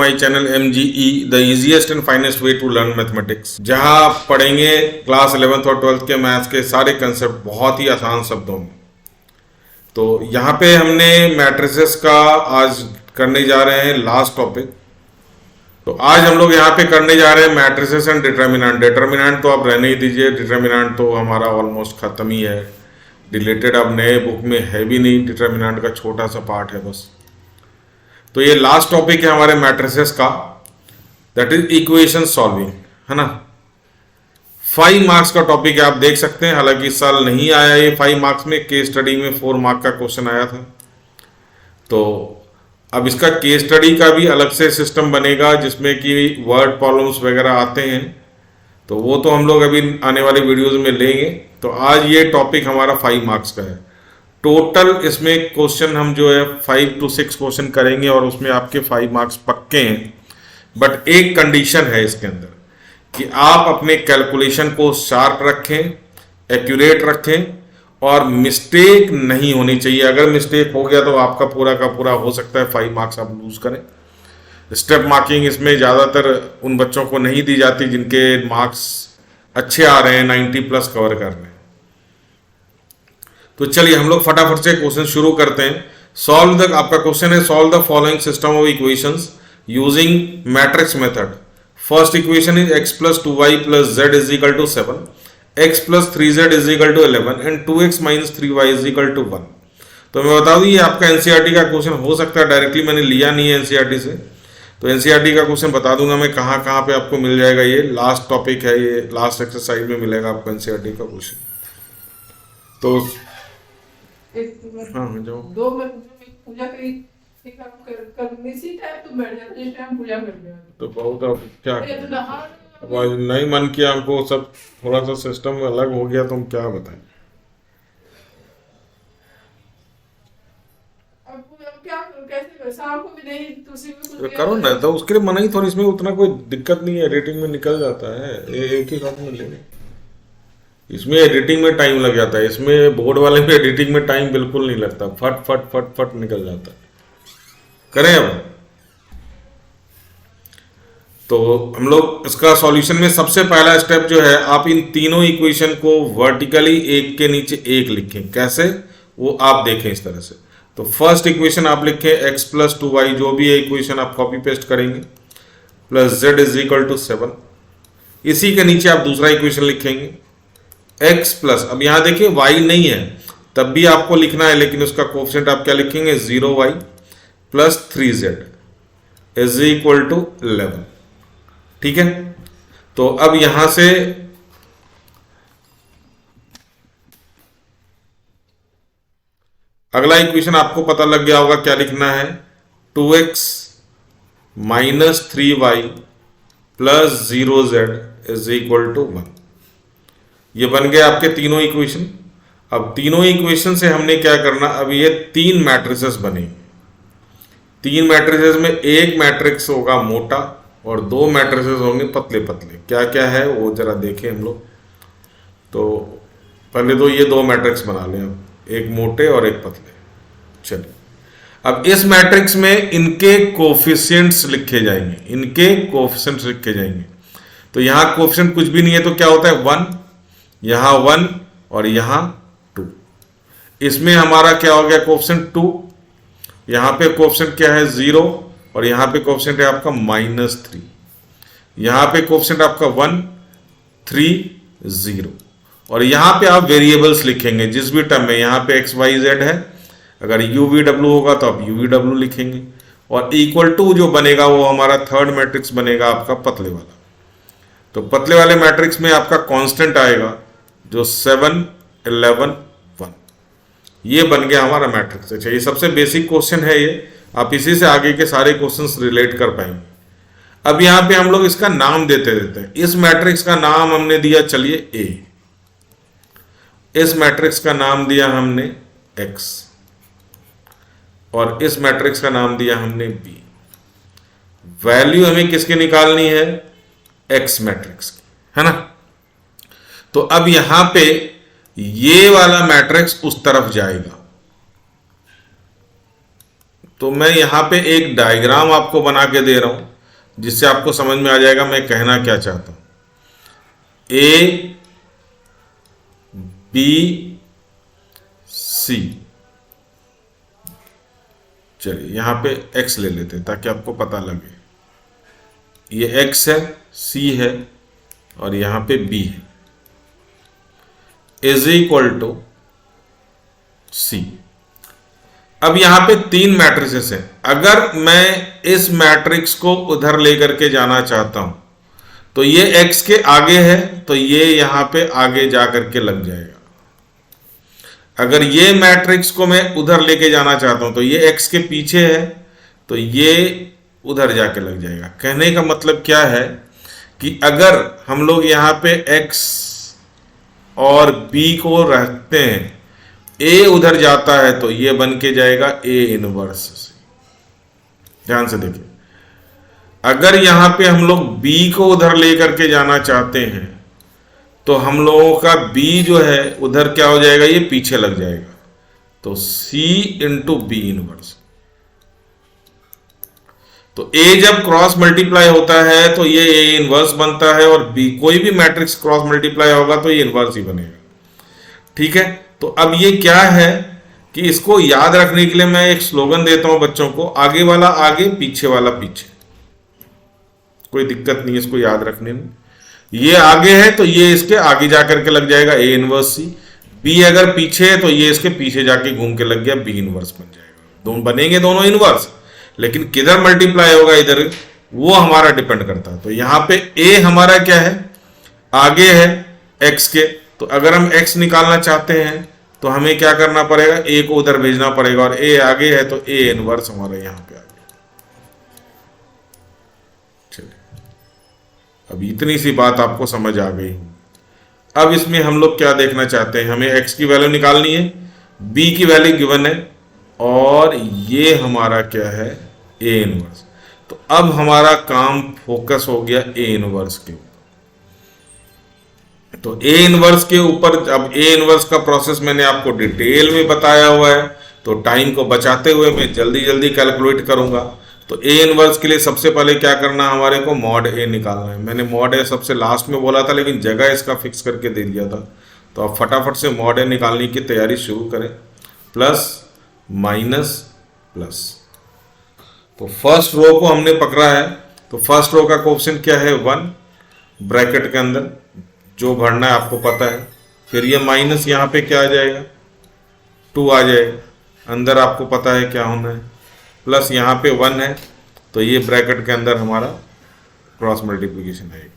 My channel MGE the easiest and finest way to learn mathematics, जहां आप पढ़ेंगे class 11th और 12th के मैथ्स के सारे कंसेप्ट बहुत ही आसान शब्दों में। तो यहाँ पे हमने मैट्रिसेस का आज करने जा रहे हैं लास्ट टॉपिक। तो आज हम लोग यहाँ पे करने जा रहे हैं मैट्रिसेस एंड डिटर्मिनेंट। डिटर्मिनेंट तो आप रहने ही दीजिए, डिटर्मिनेंट तो हमारा ऑलमोस्ट खत्म ही है, रिलेटेड अब नए बुक में है भी नहीं, डिटर्मिनेंट का छोटा सा पार्ट है बस। तो ये लास्ट टॉपिक है हमारे मैट्रिसेस का, दैट इज इक्वेशन सॉल्विंग, है ना। 5 मार्क्स का टॉपिक है, आप देख सकते हैं। हालांकि इस साल नहीं आया ये 5 मार्क्स में, केस स्टडी में 4 मार्क का क्वेश्चन आया था। तो अब इसका केस स्टडी का भी अलग से सिस्टम बनेगा जिसमें कि वर्ड प्रॉब्लम्स वगैरह आते हैं, तो वो तो हम लोग अभी आने वाले वीडियोज में लेंगे। तो आज ये टॉपिक हमारा 5 मार्क्स का है। टोटल इसमें क्वेश्चन हम जो है 5 to 6 क्वेश्चन करेंगे और उसमें आपके 5 मार्क्स पक्के हैं। बट एक कंडीशन है इसके अंदर कि आप अपने कैलकुलेशन को शार्प रखें, एक्यूरेट रखें और मिस्टेक नहीं होनी चाहिए। अगर मिस्टेक हो गया तो आपका पूरा का पूरा हो सकता है 5 मार्क्स आप लूज करें। स्टेप मार्किंग इसमें ज़्यादातर उन बच्चों को नहीं दी जाती जिनके मार्क्स अच्छे आ रहे हैं, 90+ कवर कर रहे हैं। तो चलिए हम लोग फटाफट से क्वेश्चन शुरू करते हैं। सॉल्व द, आपका क्वेश्चन है solve the following system of equations using matrix method. First equation is x + 2y + z = 7, x + 3z = 11 and 2x - 3y = 1। तो मैं बता दूं ये आपका एनसीईआरटी का क्वेश्चन हो सकता है, डायरेक्टली मैंने लिया नहीं है एनसीईआरटी से। तो एनसीईआरटी का क्वेश्चन बता दूंगा मैं कहाँ कहाँ पे आपको मिल जाएगा। ये लास्ट टॉपिक है, ये लास्ट एक्सरसाइज में मिलेगा आपको एनसीईआरटी का क्वेश्चन। तो हाँ जाओ। 2 में पूजा करी इसी टाइम तो बैठ जाते, इस टाइम पूजा कर लिया तो बहुत अब क्या तो अब आज नहीं मन किया हमको, सब थोड़ा सा सिस्टम अलग हो गया तो हम क्या बताएं। क्या कैसे शाम को भी नहीं तुलसी में कुछ करो ना, तो उसके लिए मना ही थोड़ी, इसमें उतना कोई दिक्कत नहीं है, एडिटिंग में निकल जाता है, एक ही साथ में लेंगे। इसमें एडिटिंग में टाइम लग जाता है, इसमें बोर्ड वाले में एडिटिंग में टाइम बिल्कुल नहीं लगता, फट फट फट फट निकल जाता है। करें अब। तो हम लोग इसका सॉल्यूशन में सबसे पहला स्टेप जो है, आप इन तीनों इक्वेशन को वर्टिकली एक के नीचे एक लिखें। कैसे, वो आप देखें इस तरह से। तो फर्स्ट इक्वेशन आप लिखें x + 2y, जो भी है इक्वेशन आप कॉपी पेस्ट करेंगे, + z = 7। इसी के नीचे आप दूसरा इक्वेशन लिखेंगे x प्लस, अब यहां देखिए y नहीं है तब भी आपको लिखना है, लेकिन उसका कोफिशिएंट आप क्या लिखेंगे 0y + 3z = 11। ठीक है। तो अब यहां से अगला इक्वेशन आपको पता लग गया होगा क्या लिखना है, 2x - 3y + 0z = 1। ये बन गए आपके तीनों इक्वेशन। अब तीनों इक्वेशन से हमने क्या करना, अब ये 3 मैट्रिसेस बने। 3 मैट्रिसेस में एक मैट्रिक्स होगा मोटा और 2 मैट्रिसेस होंगे पतले पतले। क्या क्या है वो जरा देखें हम लोग। तो पहले तो ये 2 मैट्रिक्स बना लें, अब एक मोटे और एक पतले। चलिए अब इस मैट्रिक्स में इनके कोफिशिएंट्स लिखे जाएंगे, इनके कोफिशिएंट्स लिखे जाएंगे। तो यहां कोफिशिएंट कुछ भी नहीं है तो क्या होता है 1, यहां 1 और यहां 2। इसमें हमारा क्या हो गया कोफिशिएंट 2, यहां पे कोफिशिएंट क्या है 0 और यहां पे कोफिशिएंट है आपका -3। यहां पे कोफिशिएंट आपका 1 3 0 और यहां पे आप वेरिएबल्स लिखेंगे जिस भी टर्म में। यहां पे x y z है, अगर u v w होगा तो आप u v w लिखेंगे और = जो बनेगा वो हमारा थर्ड मैट्रिक्स बनेगा आपका पतले वाला। तो पतले वाले मैट्रिक्स में आपका कांस्टेंट आएगा जो 7 11 1। ये बन गया हमारा मैट्रिक्स। अच्छा, ये सबसे बेसिक क्वेश्चन है, ये आप इसी से आगे के सारे क्वेश्चंस रिलेट कर पाएंगे। अब यहां पे हम लोग इसका नाम देते हैं। इस मैट्रिक्स का नाम हमने दिया, चलिए A। इस मैट्रिक्स का नाम दिया हमने X और इस मैट्रिक्स का नाम दिया हमने B। वैल्यू हमें किसकी निकालनी है, X मैट्रिक्स की, है ना। तो अब यहां पे ये वाला मैट्रिक्स उस तरफ जाएगा। तो मैं यहां पे एक डायग्राम आपको बना के दे रहा हूं। जिससे आपको समझ में आ जाएगा मैं कहना क्या चाहता हूं। ए बी सी, चलिए यहां पे x ले लेते हैं ताकि आपको पता लगे। ये x है, c है और यहां पे b है, इज इक्वल टू c। अब यहां पे 3 मैट्रिसेस हैं। अगर मैं इस मैट्रिक्स को उधर लेकर के जाना चाहता हूं तो ये x के आगे है तो ये यहां पे आगे जाकर के लग जाएगा। अगर ये मैट्रिक्स को मैं उधर लेके जाना चाहता हूं तो ये x के पीछे है तो ये उधर जाके लग जाएगा। कहने का मतलब क्या है कि अगर हम लोग यहां पे x और b को रखते हैं, a उधर जाता है तो ये बन के जाएगा a इनवर्स से। ध्यान से देखिए, अगर यहां पे हम लोग b को उधर लेकर के जाना चाहते हैं तो हम लोगों का b जो है उधर क्या हो जाएगा, ये पीछे लग जाएगा। तो c इंटू बी इनवर्स। तो a जब क्रॉस मल्टीप्लाई होता है तो ये a इनवर्स बनता है और b कोई भी मैट्रिक्स क्रॉस मल्टीप्लाई होगा तो ये इनवर्स ही बनेगा। ठीक है, तो अब ये क्या है कि इसको याद रखने के लिए मैं एक स्लोगन देता हूं बच्चों को, आगे वाला आगे पीछे वाला पीछे। कोई दिक्कत नहीं है इसको याद रखने में। ये आगे है तो ये इसके आगे जाकर के लग जाएगा a इनवर्स सी, b अगर पीछे है तो ये इसके पीछे जाके घूम के लग गया b इनवर्स बन जाएगा। दोनों बनेंगे दोनों इनवर्स, लेकिन किधर मल्टीप्लाई होगा इधर वो हमारा डिपेंड करता है। तो यहां पे a हमारा क्या है, आगे है x के, तो अगर हम x निकालना चाहते हैं तो हमें क्या करना पड़ेगा, a को उधर भेजना पड़ेगा और a आगे है तो a इनवर्स हमारा यहां पे आ गया। अब इतनी सी बात आपको समझ आ गई। अब इसमें हम लोग क्या देखना चाहते हैं, हमें x की वैल्यू निकालनी है, b की वैल्यू गिवन है और ये हमारा क्या है a इनवर्स। तो अब हमारा काम फोकस हो गया a इनवर्स के ऊपर। तो a इनवर्स के ऊपर, अब a इनवर्स का प्रोसेस मैंने आपको डिटेल में बताया हुआ है तो टाइम को बचाते हुए मैं जल्दी जल्दी कैलकुलेट करूंगा। तो a इनवर्स के लिए सबसे पहले क्या करना है, हमारे को मॉड a निकालना है। मैंने मॉड a सबसे लास्ट में बोला था लेकिन जगह इसका फिक्स करके दे दिया था, तो आप फटाफट से मॉड a निकालने की तैयारी शुरू करें। प्लस माइनस प्लस, तो फर्स्ट रो को हमने पकड़ा है तो फर्स्ट रो का कोएफिशिएंट क्या है 1, ब्रैकेट के अंदर जो भरना है आपको पता है। फिर ये माइनस यहाँ पे क्या आ जाएगा 2 आ जाएगा, अंदर आपको पता है क्या होना है। प्लस यहाँ पे 1 है तो ये ब्रैकेट के अंदर हमारा क्रॉस मल्टीप्लिकेशन है।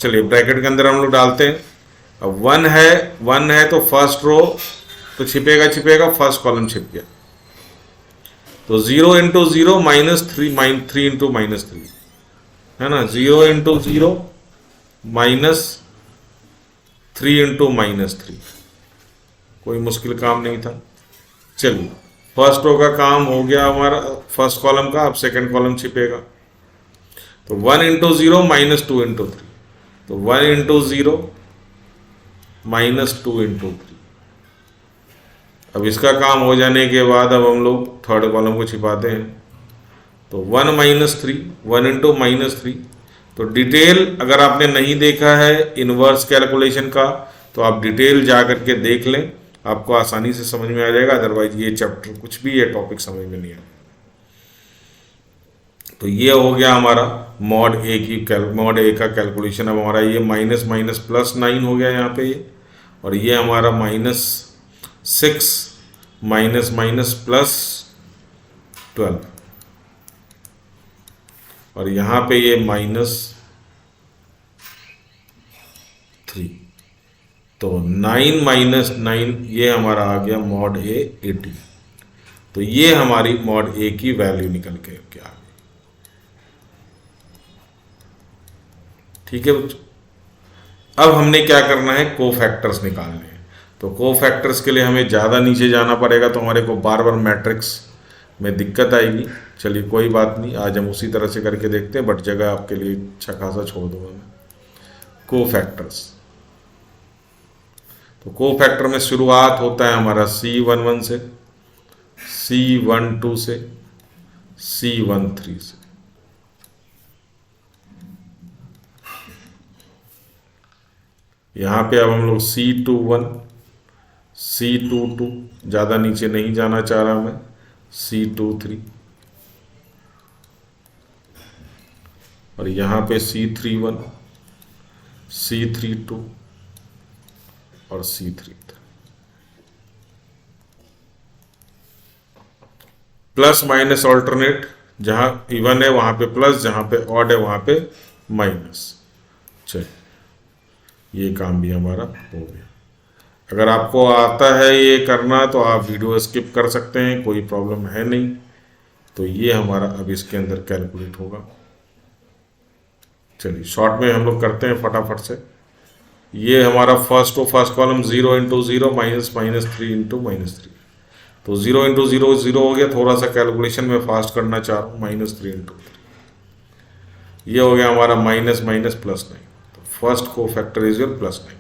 चलिए ब्रैकेट के अंदर हम लोग डालते हैं। अब 1 है तो फर्स्ट रो तो छिपेगा, फर्स्ट कॉलम छिप गया। तो 0 इंटू 0 माइनस 3 इंटू माइनस 3 है ना, 0 इंटू 0 माइनस 3 इंटू माइनस 3। कोई मुश्किल काम नहीं था। चलिए फर्स्ट रो का काम हो गया हमारा, फर्स्ट कॉलम का। अब सेकंड कॉलम छिपेगा तो 1 इंटू 0 माइनस 2 इंटू 3, तो 1 इंटू 0 माइनस 2 इंटू 3। अब इसका काम हो जाने के बाद अब हम लोग थर्ड कॉलम को छिपाते हैं। तो 1 माइनस 3, 1 इंटू माइनस 3। तो डिटेल अगर आपने नहीं देखा है इनवर्स कैलकुलेशन का तो आप डिटेल जा करके देख लें, आपको आसानी से समझ में आ जाएगा। अदरवाइज ये चैप्टर कुछ भी ये टॉपिक समझ में नहीं आएगा। तो ये हो गया हमारा मॉड ए का कैलकुलेशन। अब हमारा ये माइनस माइनस प्लस 9 हो गया यहाँ पे ये, और ये हमारा माइनस 6 माइनस माइनस प्लस 12, और यहाँ पे ये माइनस 3। तो 9 माइनस 9 ये हमारा आ गया मॉड ए 18। तो ये हमारी मॉड ए की वैल्यू निकल के आ गई। ठीक है बच्चों, अब हमने क्या करना है, कोफैक्टर्स निकालने हैं। तो कोफैक्टर्स के लिए हमें ज़्यादा नीचे जाना पड़ेगा, तो हमारे को बार बार मैट्रिक्स में दिक्कत आएगी। चलिए कोई बात नहीं, आज हम उसी तरह से करके देखते हैं, बट जगह आपके लिए अच्छा खासा छोड़ दूंगा मैं। कोफैक्टर्स, तो कोफैक्टर में शुरुआत होता है हमारा C11 से, C12 से, C13 से। यहाँ पे अब हम लोग C21 C22, ज़्यादा नीचे नहीं जाना चाह रहा मैं, C23 और यहाँ पे C31 C32 और C33। प्लस माइनस ऑल्टरनेट, जहाँ इवन है वहाँ पे प्लस, जहाँ पे ऑड है वहाँ पे माइनस। चलिए ये काम भी हमारा हो गया। अगर आपको आता है ये करना तो आप वीडियो स्किप कर सकते हैं, कोई प्रॉब्लम है नहीं। तो ये हमारा अब इसके अंदर कैलकुलेट होगा। चलिए शॉर्ट में हम लोग करते हैं फटाफट से। ये हमारा first column 0 into 0 minus minus 3 into minus 3। तो 0 इंटू 0 0 हो गया। थोड़ा सा कैलकुलेशन में फास्ट करना चाह रहा हूँ, -3 इंटू 3। ये हो गया हमारा माइनस माइनस प्लस 9। तो फर्स्ट को फैक्टराइजल +9।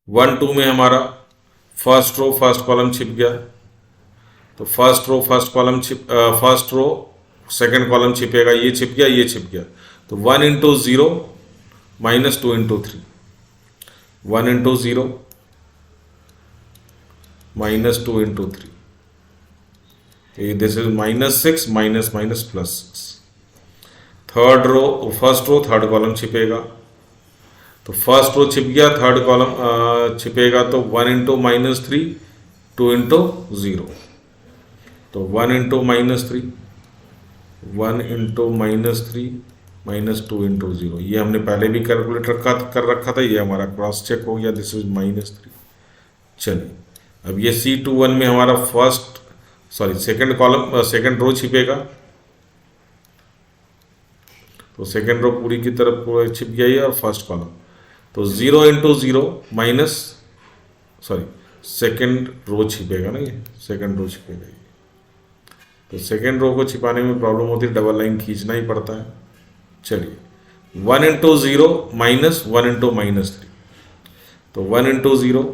1 2 में हमारा फर्स्ट रो फर्स्ट कॉलम छिप गया। तो फर्स्ट रो सेकंड कॉलम छिपेगा, ये छिप गया, ये छिप गया। तो 1 into 0 -2 into 3। 1 into 0 -2 into 3। This is -6 minus minus +6। Third row first row third column छिपेगा। तो फर्स्ट रो छिप गया, थर्ड कॉलम छिपेगा। तो 1 इंटू -3 2 इंटू 0। तो 1 इंटू -3 1 इंटू -3 -2 इंटू 0। ये हमने पहले भी कैलकुलेट कर रखा था, ये हमारा क्रॉस चेक हो गया। This is -3। चलिए अब ये C21 में हमारा सेकंड रो छिपेगा। तो सेकंड रो पूरी की तरफ पूरा छिप गया ये, और फर्स्ट कॉलम। तो 0 इंटू 0 सेकंड रो छिपेगा ना, ये सेकंड रो छिपेगा ये। तो सेकंड रो को छिपाने में प्रॉब्लम होती है, डबल लाइन खींचना ही पड़ता है। चलिए 1 इंटू 0 -1 इंटू -3। तो 1 इंटू 0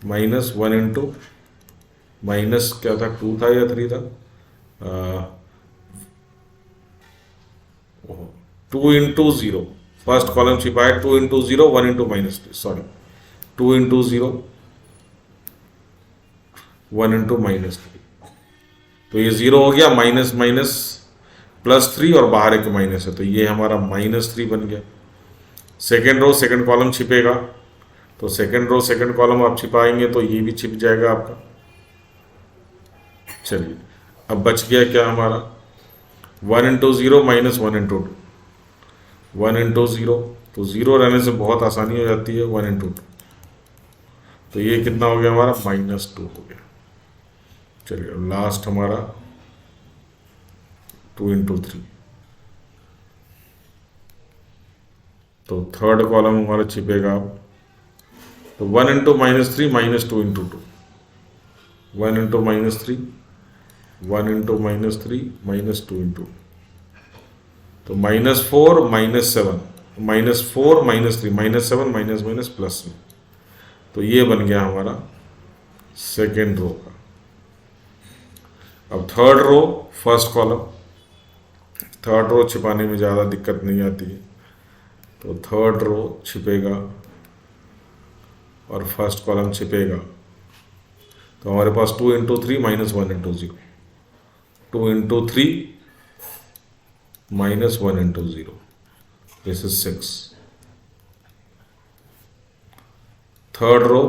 -1 इंटू माइनस क्या था, 2 था या 3 था, 2 इंटू 0 फर्स्ट कॉलम छिपाया। 2 इंटू 0 1 इंटू -3, 2 इंटू 0 1 इंटू -3। तो ये 0 हो गया, माइनस माइनस +3 और बाहर एक माइनस है। तो ये हमारा -3 बन गया। सेकेंड रो सेकेंड कॉलम छिपेगा। तो सेकेंड रो सेकेंड कॉलम आप छिपाएंगे तो ये भी छिप जाएगा आपका। चलिए अब बच गया क्या हमारा, 1 इंटू 0 -1 इंटू 2। 1 इंटू 0, तो 0 रहने से बहुत आसानी हो जाती है, 1 इंटू 2। तो ये कितना हो गया हमारा, -2 हो गया। चलिए अब लास्ट हमारा 2 इंटू 3। तो थर्ड कॉलम हमारा छिपेगा अब। तो 1 into -3 -2 into 2। 1 into -3 1 into -3 -2 into. तो -4 -7 -4 -3 -7 माइनस माइनस प्लस में। तो ये बन गया हमारा सेकेंड रो का। अब third row first column. Third row छिपाने में ज़्यादा दिक्कत नहीं आती है। तो थर्ड रो छिपेगा और फर्स्ट कॉलम छिपेगा। तो हमारे पास 2 into 3 -1 into 0। 2 into 3 -1 into 0। This is 6। Third row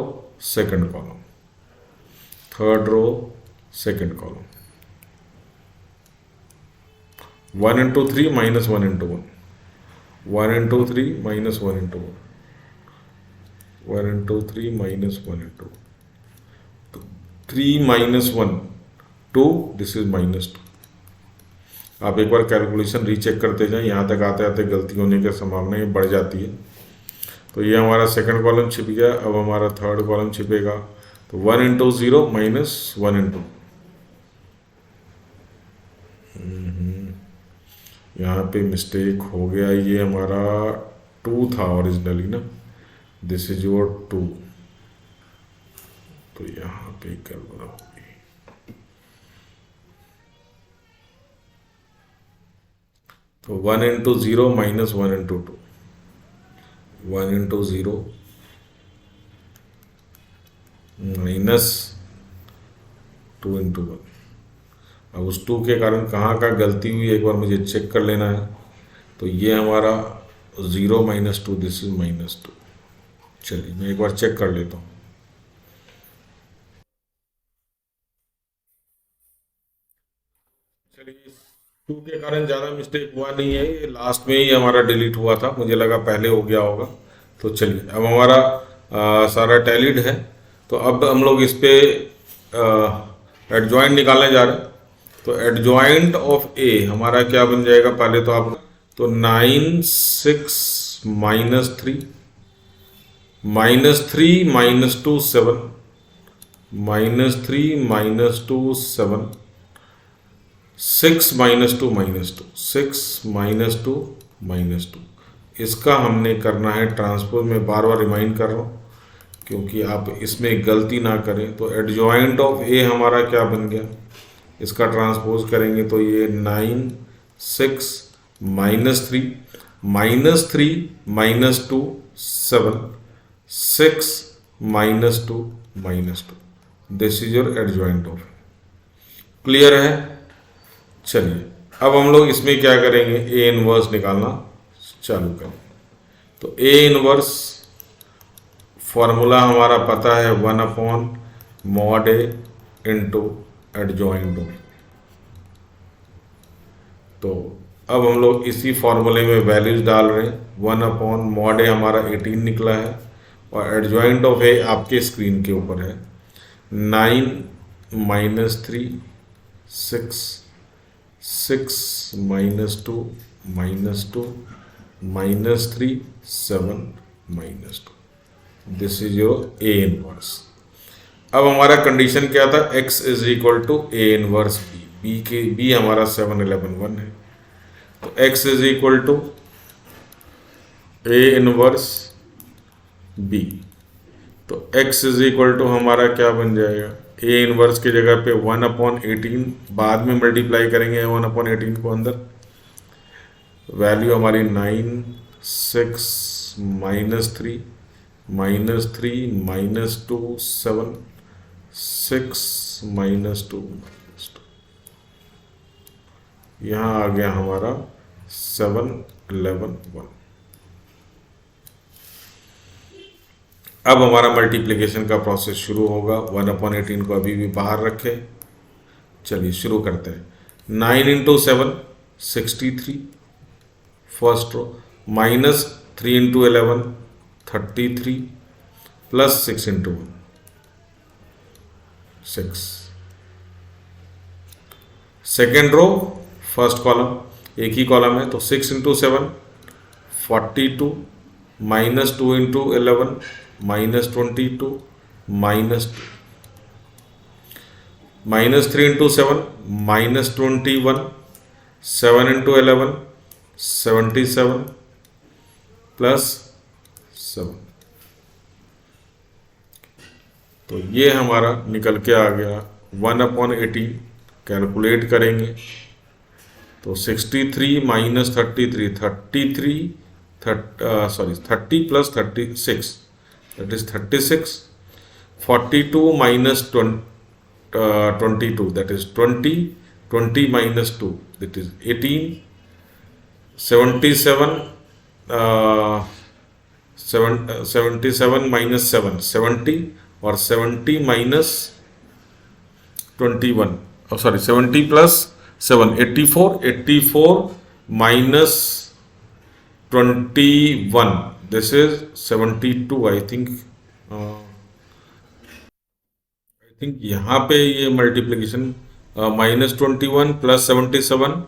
second column. Third row second column. 1 into 3 -1 into 1। 1 into 3 -1 into 1। 1 into 3 -1 into 3 -1 2। This is -2। आप एक बार कैलकुलेशन रीचेक करते जाएं, यहाँ तक आते आते गलती होने की संभावना बढ़ जाती है। तो ये हमारा सेकंड कॉलम छिप गया। अब हमारा थर्ड कॉलम छिपेगा। तो 1 इंटू 0 -1 इंटू। यहाँ पे मिस्टेक हो गया, ये हमारा 2 था ओरिजिनली ना, दिस इज योर 2। तो यहाँ पे गड़बड़ हो गई। तो 1 into 0 -1 into 2। 1 into 0 minus 2 into 1। अब उस 2 के कारण कहाँ का गलती हुई एक बार मुझे चेक कर लेना है। तो ये हमारा 0 माइनस 2, दिस इज -2। चलिए मैं एक बार चेक कर लेता हूँ। चलिए 2 के कारण ज़्यादा मिस्टेक हुआ नहीं है, ये लास्ट में ही हमारा डिलीट हुआ था, मुझे लगा पहले हो गया होगा। तो चलिए अब हमारा सारा टैलीड है। तो अब हम लोग इस पे एडजॉइंट निकालने जा रहे हैं। तो एडजॉइंट ऑफ ए हमारा क्या बन जाएगा, पहले तो आप तो 9 6 -3 -3 -2 7 -3 -2 7 6 -2 -2 6 -2 -2। इसका हमने करना है ट्रांसपोज। में बार बार रिमाइंड कर रहा हूँ क्योंकि आप इसमें गलती ना करें। तो एडजॉइंट ऑफ ए हमारा क्या बन गया, इसका ट्रांसपोज करेंगे तो ये 9 6 -3 -3 -2 7 6 -2 -2। This is your adjoint of. Clear है। चलिए अब हम लोग इसमें क्या करेंगे, ए इनवर्स निकालना चालू करें। तो ए इनवर्स फॉर्मूला हमारा पता है 1/mod A into adjoint of. तो अब हम लोग इसी फॉर्मूले में वैल्यूज डाल रहे हैं। 1/mod A हमारा 18 निकला है और एडजॉइंट ऑफ ए आपके स्क्रीन के ऊपर है 9 -3 6 6 -2 -2 -3 7 -2। This is your A inverse. अब हमारा कंडीशन क्या था, x is equal to A inverse B. B के बी हमारा 7 11 1 है। तो x is equal to A inverse B. तो x इज इक्वल टू हमारा क्या बन जाएगा, ए इनवर्स की जगह पे 1/18 बाद में मल्टीप्लाई करेंगे 1/18 को अंदर। वैल्यू हमारी 9 6 -3 -2 7 6 -2 -2। यहाँ आ गया हमारा 7 11 1। अब हमारा मल्टीप्लिकेशन का प्रोसेस शुरू होगा। 1/18 को अभी भी बाहर रखें। चलिए शुरू करते हैं। 9 into 7 63 first row, -3 into 11 33 plus 6 into 1 6। Second row first column, एक ही कॉलम है तो 6 into 7 42 -2 into 11 -22 -2 -3 into 7 -21 7 into 11 77 plus 7। तो ये हमारा निकल के आ गया 1/18। कैलकुलेट करेंगे तो 63 - 33 30 plus 36 that is 36। 42 - 22 that is 20 20 - 2 that is 18। 77 77 - 7 70 और 70 - 21 sorry 70 plus 7 84 84 minus 21 this is 72। I think यहाँ पे ये मल्टीप्लिकेशन -21 प्लस 77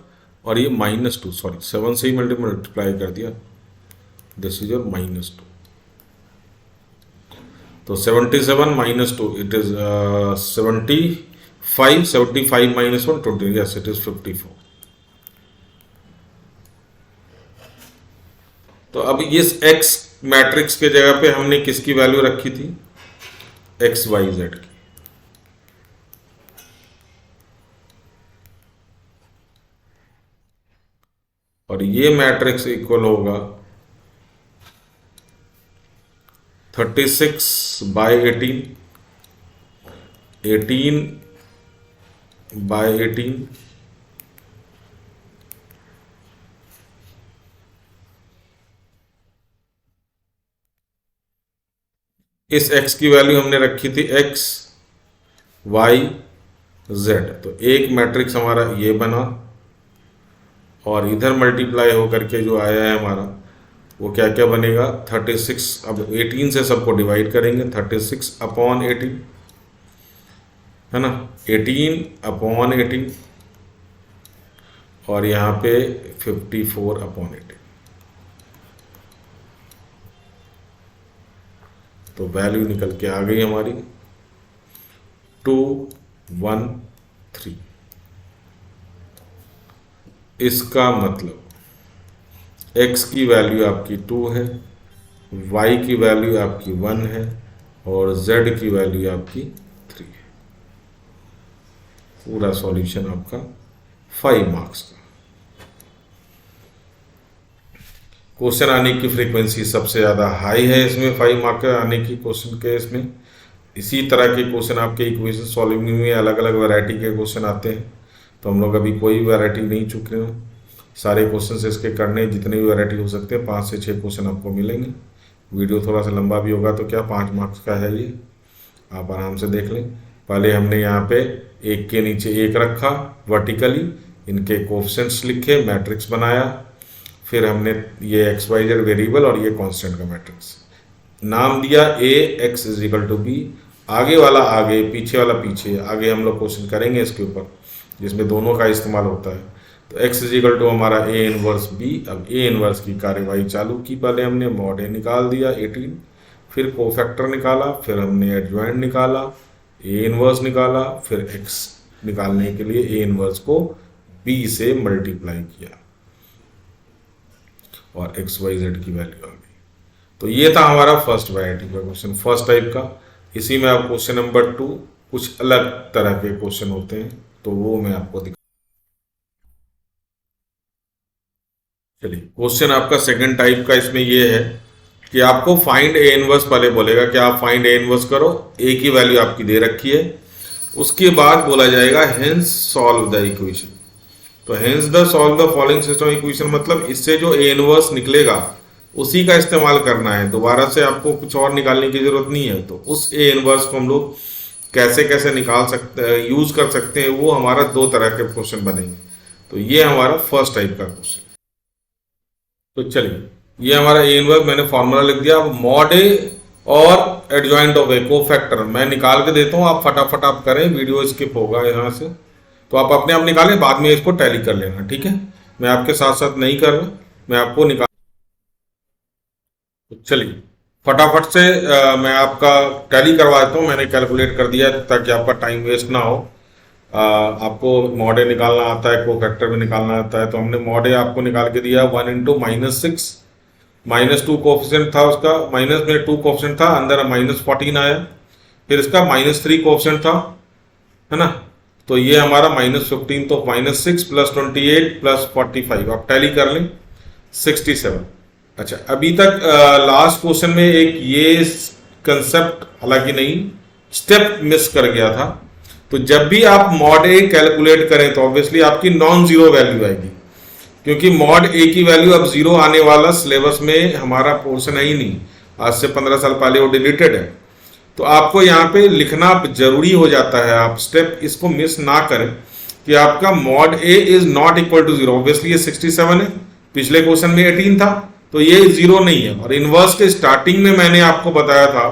और ये -2 सॉरी 7 से ही मल्टीप्लाई कर दिया। This is your -2। तो 77 - 2 it is 75 75 - 1 20 yes it is 54। तो अब इस x मैट्रिक्स के जगह पे हमने किसकी वैल्यू रखी थी, x y z की। और ये मैट्रिक्स इक्वल होगा 36/18, 18/18, इस x की वैल्यू हमने रखी थी x y z, तो एक मैट्रिक्स हमारा ये बना और इधर मल्टीप्लाई होकर के जो आया है हमारा वो क्या क्या बनेगा 36। अब 18 से सबको डिवाइड करेंगे, 36/18 है ना, 18/18 और यहाँ पे 54/18। तो वैल्यू निकल के आ गई हमारी 213। इसका मतलब x की वैल्यू आपकी 2 है, y की वैल्यू आपकी 1 है और z की वैल्यू आपकी 3 है। पूरा सॉल्यूशन आपका 5 मार्क्स का। क्वेश्चन आने की फ्रीक्वेंसी सबसे ज़्यादा हाई है इसमें, 5 मार्क आने की क्वेश्चन के इसमें। इसी तरह के क्वेश्चन आपके इक्वेशन सॉल्विंग में अलग अलग वैरायटी के क्वेश्चन आते हैं, तो हम लोग अभी कोई वैरायटी नहीं चुके हैं, सारे क्वेश्चन इसके करने जितने भी वैरायटी हो सकते हैं 5 से 6 क्वेश्चन आपको मिलेंगे। वीडियो थोड़ा सा लंबा भी होगा तो क्या 5 मार्क्स का है ये, आप आराम से देख लें। पहले हमने यहाँ पे एक के नीचे एक रखा वर्टिकली, इनके कोएफिशिएंट्स लिखे, मैट्रिक्स बनाया, फिर हमने ये XYZ वेरिएबल और ये कांस्टेंट का मैट्रिक्स नाम दिया AX = B। आगे वाला आगे, पीछे वाला पीछे, आगे हम लोग क्वेश्चन करेंगे इसके ऊपर जिसमें दोनों का इस्तेमाल होता है। तो x = हमारा A 1 B। अब A 1 की कार्यवाही चालू की, पहले हमने मॉड A निकाल दिया 18, फिर कोफैक्टर निकाला, फिर हमने एडजॉइंट निकाला, A 1 निकाला, फिर x निकालने के लिए A 1 को B से मल्टीप्लाई किया और XYZ की वैल्यू आ गई। तो ये था हमारा फर्स्ट वैरायटी का क्वेश्चन, फर्स्ट टाइप का। इसी में आप क्वेश्चन नंबर 2 कुछ अलग तरह के क्वेश्चन होते हैं, तो वो मैं आपको दिखा। चलिए, क्वेश्चन आपका सेकंड टाइप का इसमें ये है कि आपको फाइंड A 1 पहले बोलेगा कि आप फाइंड A 1 करो, A की वैल्यू आपकी दे रखी है, उसके बाद बोला जाएगा हेंस सॉल्व द इक्वेशन। तो hence the solve the following system equation मतलब इससे जो A 1 निकलेगा उसी का इस्तेमाल करना है, दोबारा से आपको कुछ और निकालने की जरूरत नहीं है। तो उस A 1 को हम लोग कैसे कैसे निकाल सकते हैं, यूज कर सकते हैं, वो हमारा 2 तरह के क्वेश्चन बनेंगे। तो ये हमारा फर्स्ट टाइप का क्वेश्चन। तो चलिए, ये हमारा A 1 मैंने फॉर्मूला लिख दिया। अब मॉड A और एडजॉइंट ऑफ A कोफैक्टर मैं निकाल के देता हूँ, आप फटाफट आप करें, वीडियो स्किप होगा यहाँ से, तो आप अपने आप निकालें, बाद में इसको टैली कर लेना, ठीक है। मैं आपके साथ साथ नहीं कर रहा, मैं आपको निकाल। तो चलिए फटाफट से मैं आपका टैली करवा देता हूँ। मैंने कैलकुलेट कर दिया ताकि आपका टाइम वेस्ट ना हो। आपको मॉड A निकालना आता है, कोफैक्टर भी निकालना आता है। तो हमने मॉड A आपको निकाल के दिया 1 × -6, -2 कोफिशिएंट था उसका, माइनस में 2 कोफिशिएंट था, अंदर -14 आया, फिर इसका -3 कोफिशिएंट था, है ना। तो ये हमारा -15, तो -6 + 28 + 45, आप टैली कर लें 67। अच्छा, अभी तक लास्ट क्वेश्चन में एक ये कंसेप्ट हालांकि नहीं, स्टेप मिस कर गया था। तो जब भी आप मॉड A कैलकुलेट करें तो ऑब्वियसली आपकी नॉन जीरो वैल्यू आएगी, क्योंकि मॉड A की वैल्यू अब जीरो आने वाला सिलेबस में हमारा पोर्शन है ही नहीं, आज से 15 साल पहले वो डिलीटेड है। तो आपको यहाँ पे लिखना जरूरी हो जाता है, आप स्टेप इसको मिस ना करें कि आपका mod A is not equal to 0। Obviously ये 67 है, पिछले क्वेश्चन में 18 था, तो ये 0 नहीं है। और इनवर्स के स्टार्टिंग में मैंने आपको बताया था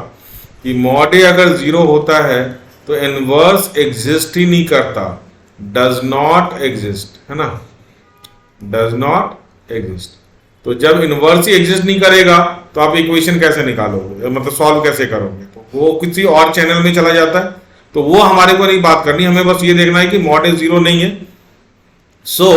कि मॉड A अगर 0 होता है तो इनवर्स एग्जिस्ट ही नहीं करता, डज नॉट एग्जिस्ट, है ना, डज नॉट एग्जिस्ट। तो जब इनवर्स ही एग्जिस्ट नहीं करेगा तो आप इक्वेशन कैसे निकालोगे, मतलब सॉल्व कैसे करोगे, तो वो किसी और चैनल में चला जाता है। तो वो हमारे को नहीं बात करनी, हमें बस ये देखना है कि मॉड A 0 नहीं है। सो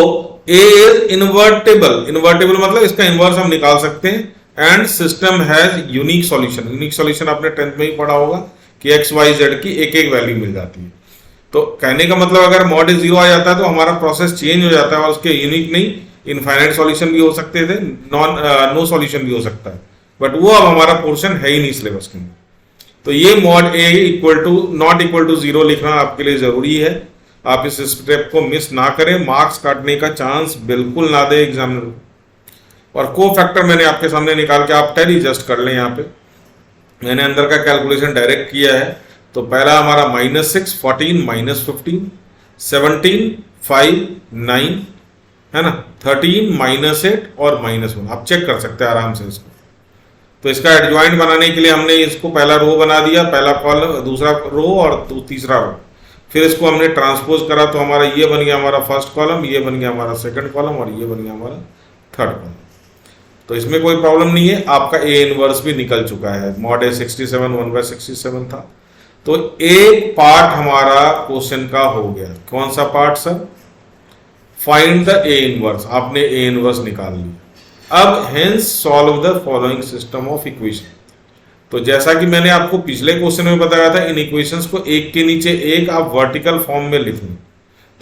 A इज इन्वर्टेबल, इन्वर्टेबल मतलब इसका इनवर्स हम निकाल सकते हैं। And system has unique solution, unique solution आपने 10th में ही पढ़ा होगा कि XYZ की एक एक वैल्यू मिल जाती है। तो कहने का मतलब अगर मॉड A 0 आ जाता है तो हमारा प्रोसेस चेंज हो जाता है, और उसके यूनिक नहीं इनफाइनाइट सॉल्यूशन भी हो सकते थे, नो सॉल्यूशन भी हो सकता है बट वो अब हमारा पोर्शन है ही नहीं सिलेबस के अंदर। तो ये mod A equal to not equal to 0 लिखना आपके लिए जरूरी है। आप इस स्टेप को मिस ना करें, मार्क्स काटने का चांस बिल्कुल ना दे एग्जामिनर। और को फैक्टर मैंने आपके सामने निकाल के आप टैली जस्ट कर लें। यहाँ पे मैंने अंदर का कैलकुलेशन डायरेक्ट किया है। तो पहला हमारा -6, 14, -15, 17, 5, 9 है ना, 13, -8 और -1। आप चेक कर सकते हैं आराम से इसको। तो इसका एडजॉइंट बनाने के लिए हमने इसको पहला रो बना दिया, पहला कॉलम, दूसरा रो और तीसरा रो। फिर इसको हमने ट्रांसपोज करा तो हमारा ये बन गया हमारा फर्स्ट कॉलम, ये बन गया हमारा सेकंड कॉलम और ये बन गया हमारा थर्ड कॉलम। तो इसमें कोई प्रॉब्लम नहीं है। आपका ए इनवर्स भी निकल चुका है। मॉड ए 67 1/67 था। तो एक पार्ट हमारा क्वेश्चन का हो गया। कौन सा part sir? Find the A inverse. आपने ए इनवर्स निकाल लिया। अब hence solve the following system of equation. तो जैसा कि मैंने आपको पिछले क्वेश्चन में बताया था, इन इक्वेशंस को एक के नीचे एक आप वर्टिकल फॉर्म में लिख लें।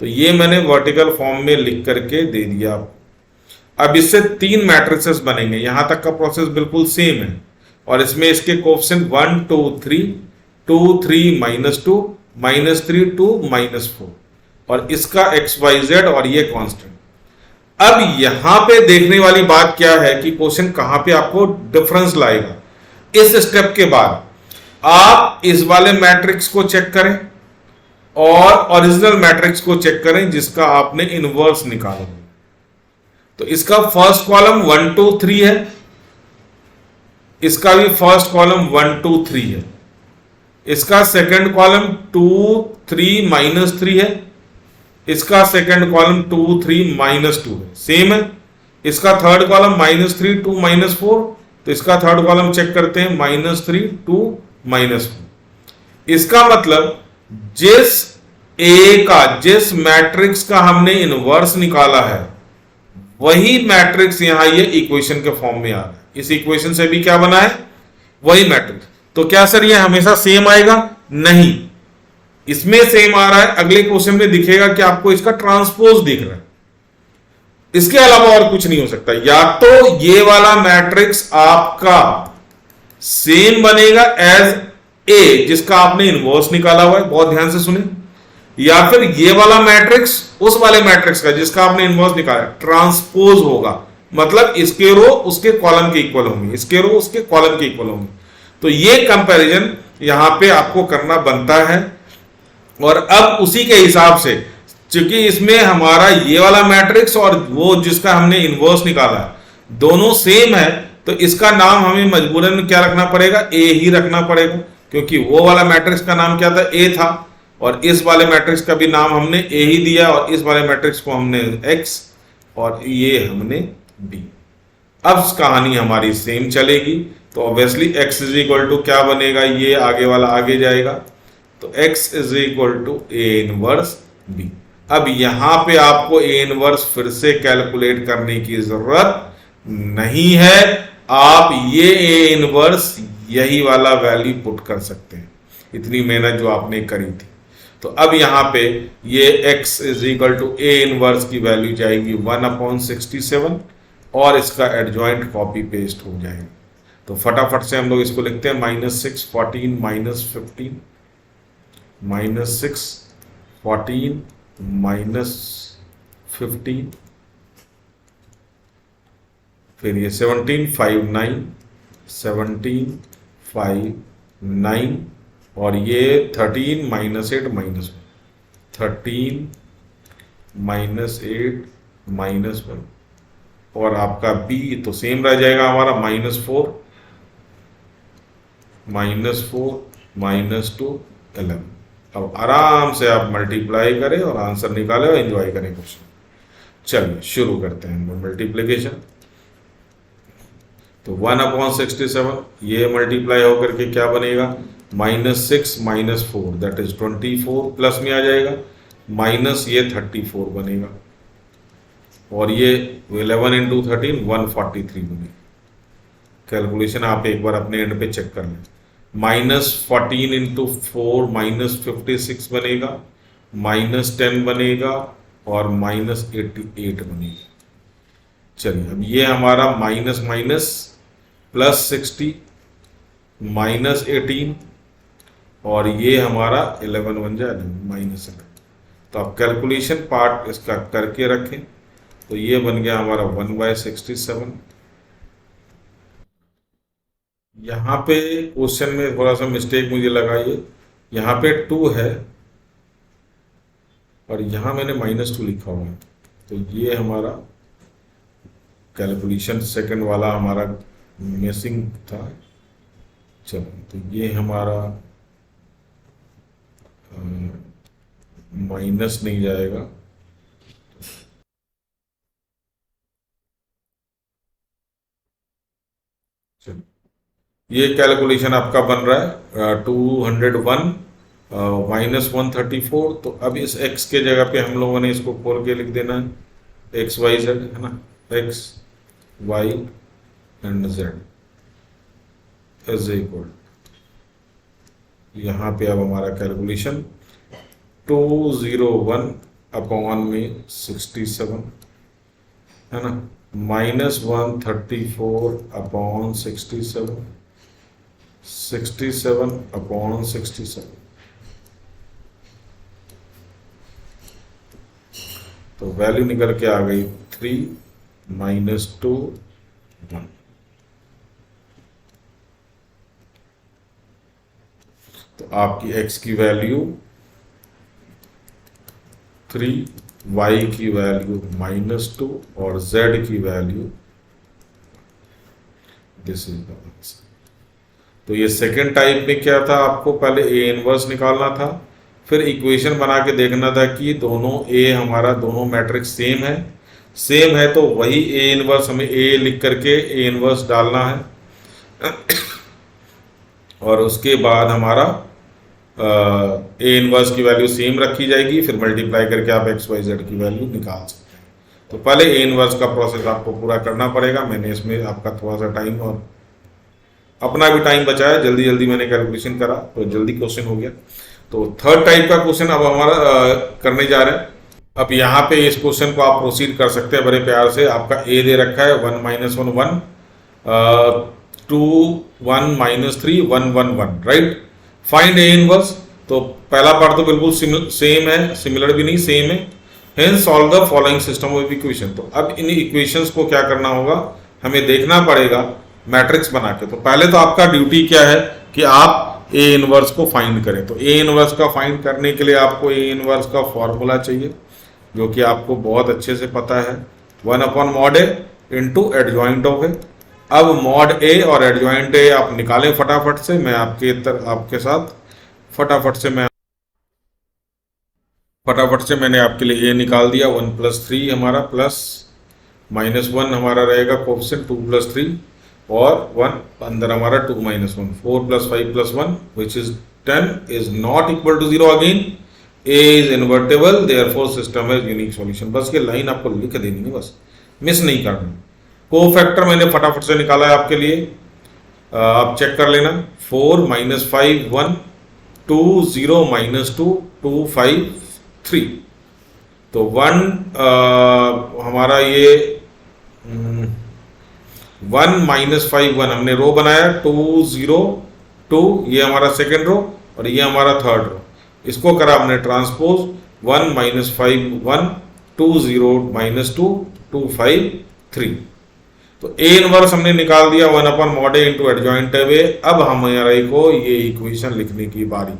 तो ये मैंने वर्टिकल फॉर्म में लिख करके दे दिया आपको। अब इससे 3 मैट्रिसेस बनेंगे। यहां तक का प्रोसेस बिल्कुल सेम है और इसमें इसके कोएफिशिएंट 1 2 3 2 3 -2 -3 2 -4 और इसका XYZ और ये कांस्टेंट। अब यहां पे देखने वाली बात क्या है कि क्वेश्चन कहां पे आपको डिफरेंस लाएगा। इस स्टेप के बाद आप इस वाले मैट्रिक्स को चेक करें और ओरिजिनल मैट्रिक्स को चेक करें जिसका आपने इनवर्स निकाला। तो इसका फर्स्ट कॉलम 1 2 3 है, इसका भी फर्स्ट कॉलम 1 2 3 है, इसका सेकंड कॉलम 2 3 -3 है, इसका सेकंड कॉलम 2 3 -2 है, सेम है। इसका थर्ड कॉलम -3 2 -4, तो इसका थर्ड कॉलम चेक करते हैं -3 2 -4। इसका मतलब जिस ए का, जिस मैट्रिक्स का हमने इनवर्स निकाला है वही मैट्रिक्स यहां ये इक्वेशन के फॉर्म में आ रहा है। इस इक्वेशन से भी क्या बना है? वही मैट्रिक्स। तो क्या सर ये हमेशा सेम आएगा? नहीं, इसमें सेम आ रहा है, अगले क्वेश्चन में दिखेगा कि आपको इसका ट्रांसपोज दिख रहा है। इसके अलावा और कुछ नहीं हो सकता। या तो ये वाला मैट्रिक्स आपका सेम बनेगा एज ए जिसका आपने इनवर्स निकाला हुआ है, बहुत ध्यान से सुने, या फिर ये वाला मैट्रिक्स उस वाले मैट्रिक्स का जिसका आपने इनवर्स निकाला ट्रांसपोज होगा। मतलब इसके रो उसके कॉलम के इक्वल होंगे, इसके रो उसके कॉलम के इक्वल होंगे। तो ये कंपैरिजन यहां पे आपको करना बनता है। और अब उसी के हिसाब से, क्योंकि इसमें हमारा ये वाला मैट्रिक्स और वो जिसका हमने इनवर्स निकाला दोनों सेम है, तो इसका नाम हमें मजबूरन क्या रखना पड़ेगा? ए ही रखना पड़ेगा, क्योंकि वो वाला मैट्रिक्स का नाम क्या था? ए था, और इस वाले मैट्रिक्स का भी नाम हमने ए ही दिया, और इस वाले मैट्रिक्स को हमने एक्स और ये हमने बी। अब कहानी हमारी सेम चलेगी। तो obviously x is equal to क्या बनेगा? ये आगे वाला आगे जाएगा, तो x is equal to A inverse B. अब यहां पे आपको ए इनवर्स फिर से कैलकुलेट करने की जरूरत नहीं है। आप ये ए इनवर्स यही वाला वैल्यू पुट कर सकते हैं, इतनी मेहनत जो आपने करी थी। तो अब यहां पे ये x is equal to A inverse की वैल्यू जाएगी 1/67 और इसका एडजॉइंट कॉपी पेस्ट हो जाएगा। तो फटाफट से हम लोग इसको लिखते हैं -6 14 -15 -6 14 -15, फिर ये 17 5 9 17 5 9 और ये 13 -8 -1 13 -8 -1 और आपका b तो सेम रह जाएगा हमारा -4 -2 11। अब आराम से आप मल्टीप्लाई करें और आंसर निकालें और एंजॉय करें क्वेश्चन। चलिए शुरू करते हैं मल्टीप्लिकेशन। तो 1/67 ये मल्टीप्लाई होकर के क्या बनेगा? -6 -4 दैट इज 24 प्लस में आ जाएगा, माइनस ये 34 बनेगा और ये 11 × 13 143 बनेगा। कैलकुलेशन आप एक बार अपने एंड पे चेक कर लें। -14 × 4 -56 बनेगा, -10 बनेगा और -88 बनेगा। चलिए अब ये हमारा माइनस माइनस +60 -18 और ये हमारा 11 बन जाए -11। तो आप कैलकुलेशन पार्ट इसका करके रखें तो ये बन गया हमारा 1/67। यहाँ पे क्वेश्चन में थोड़ा सा मिस्टेक मुझे लगा, ये यहाँ पे 2 है और यहाँ मैंने -2 लिखा हुआ है, तो ये हमारा कैलकुलेशन सेकंड वाला हमारा मिसिंग था। चलो तो ये हमारा माइनस नहीं जाएगा, चलो ये कैलकुलेशन आपका बन रहा है 201 -134। तो अब इस x के जगह पे हम लोगों ने इसको खोल के लिख देना है XYZ, है ना, X Y and Z is equal, यहाँ पे अब हमारा कैलकुलेशन 201 अपॉन में 67, है ना, -134 अपॉन 67 अपॉन 67। तो वैल्यू निकल के आ गई 3 -2 1। तो आपकी x की वैल्यू 3, y की वैल्यू -2 और z की value this is the answer. तो ये सेकेंड टाइप में क्या था, आपको पहले A इनवर्स निकालना था, फिर इक्वेशन बना के देखना था कि दोनों A हमारा दोनों मैट्रिक्स सेम है तो वही A इनवर्स हमें A लिख करके A इनवर्स डालना है और उसके बाद हमारा A इनवर्स की वैल्यू सेम रखी जाएगी, फिर मल्टीप्लाई करके आप XYZ की वैल्यू निकाल सकते हैं। तो पहले A इनवर्स का प्रोसेस आपको पूरा करना पड़ेगा। मैंने इसमें आपका थोड़ा सा टाइम और अपना भी टाइम बचाया, जल्दी जल्दी मैंने कैलकुलेशन करा तो जल्दी क्वेश्चन हो गया। तो थर्ड टाइप का क्वेश्चन अब हमारा करने जा रहे हैं। अब यहाँ पे इस क्वेश्चन को आप प्रोसीड कर सकते हैं बड़े प्यार से। आपका A दे रखा है 1 -1 1 2 1 -3 1 1 1, राइट। Find A inverse. तो पहला पार्ट तो बिल्कुल सेम है, सिमिलर भी नहीं, सेम है। Hence solve the following system of equation. तो अब इन इक्वेशंस को क्या करना होगा, हमें देखना पड़ेगा मैट्रिक्स बना के। तो पहले तो आपका ड्यूटी क्या है कि आप A इनवर्स को फाइंड करें। तो A इनवर्स का फाइंड करने के लिए आपको A इनवर्स का फॉर्मूला चाहिए जो कि आपको बहुत अच्छे से पता है, 1/mod A into adjoint of A। अब mod A और एडजॉइंट A आप निकालें फटाफट से। मैं आपके साथ फटाफट से मैंने आपके लिए A निकाल दिया। 1 + 3 हमारा प्लस -1 हमारा रहेगा कोफिशिएंट 2 + 3 और 1 अंदर हमारा 2 - 1 4 + 5 + 1 which is 10 is not equal to 0 again. A is invertible therefore system has unique solution. बस ये लाइन आपको लिख देनी है, बस मिस नहीं करना। कोफैक्टर मैंने फटाफट से निकाला है आपके लिए, आप चेक कर लेना। 4 - 5 1 2 0 - 2 2 5 3। तो 1 हमारा ये 1 - 5 1 हमने रो बनाया, 2 0 2 ये हमारा सेकेंड रो और ये हमारा थर्ड रो। इसको करा हमने ट्रांसपोज 1 - 5 1 2 0 - 2 2 5 3। तो A इनवर्स हमने निकाल दिया 1/mod A into adjoint A। अब हमारे को ये इक्वेशन लिखने की बारी।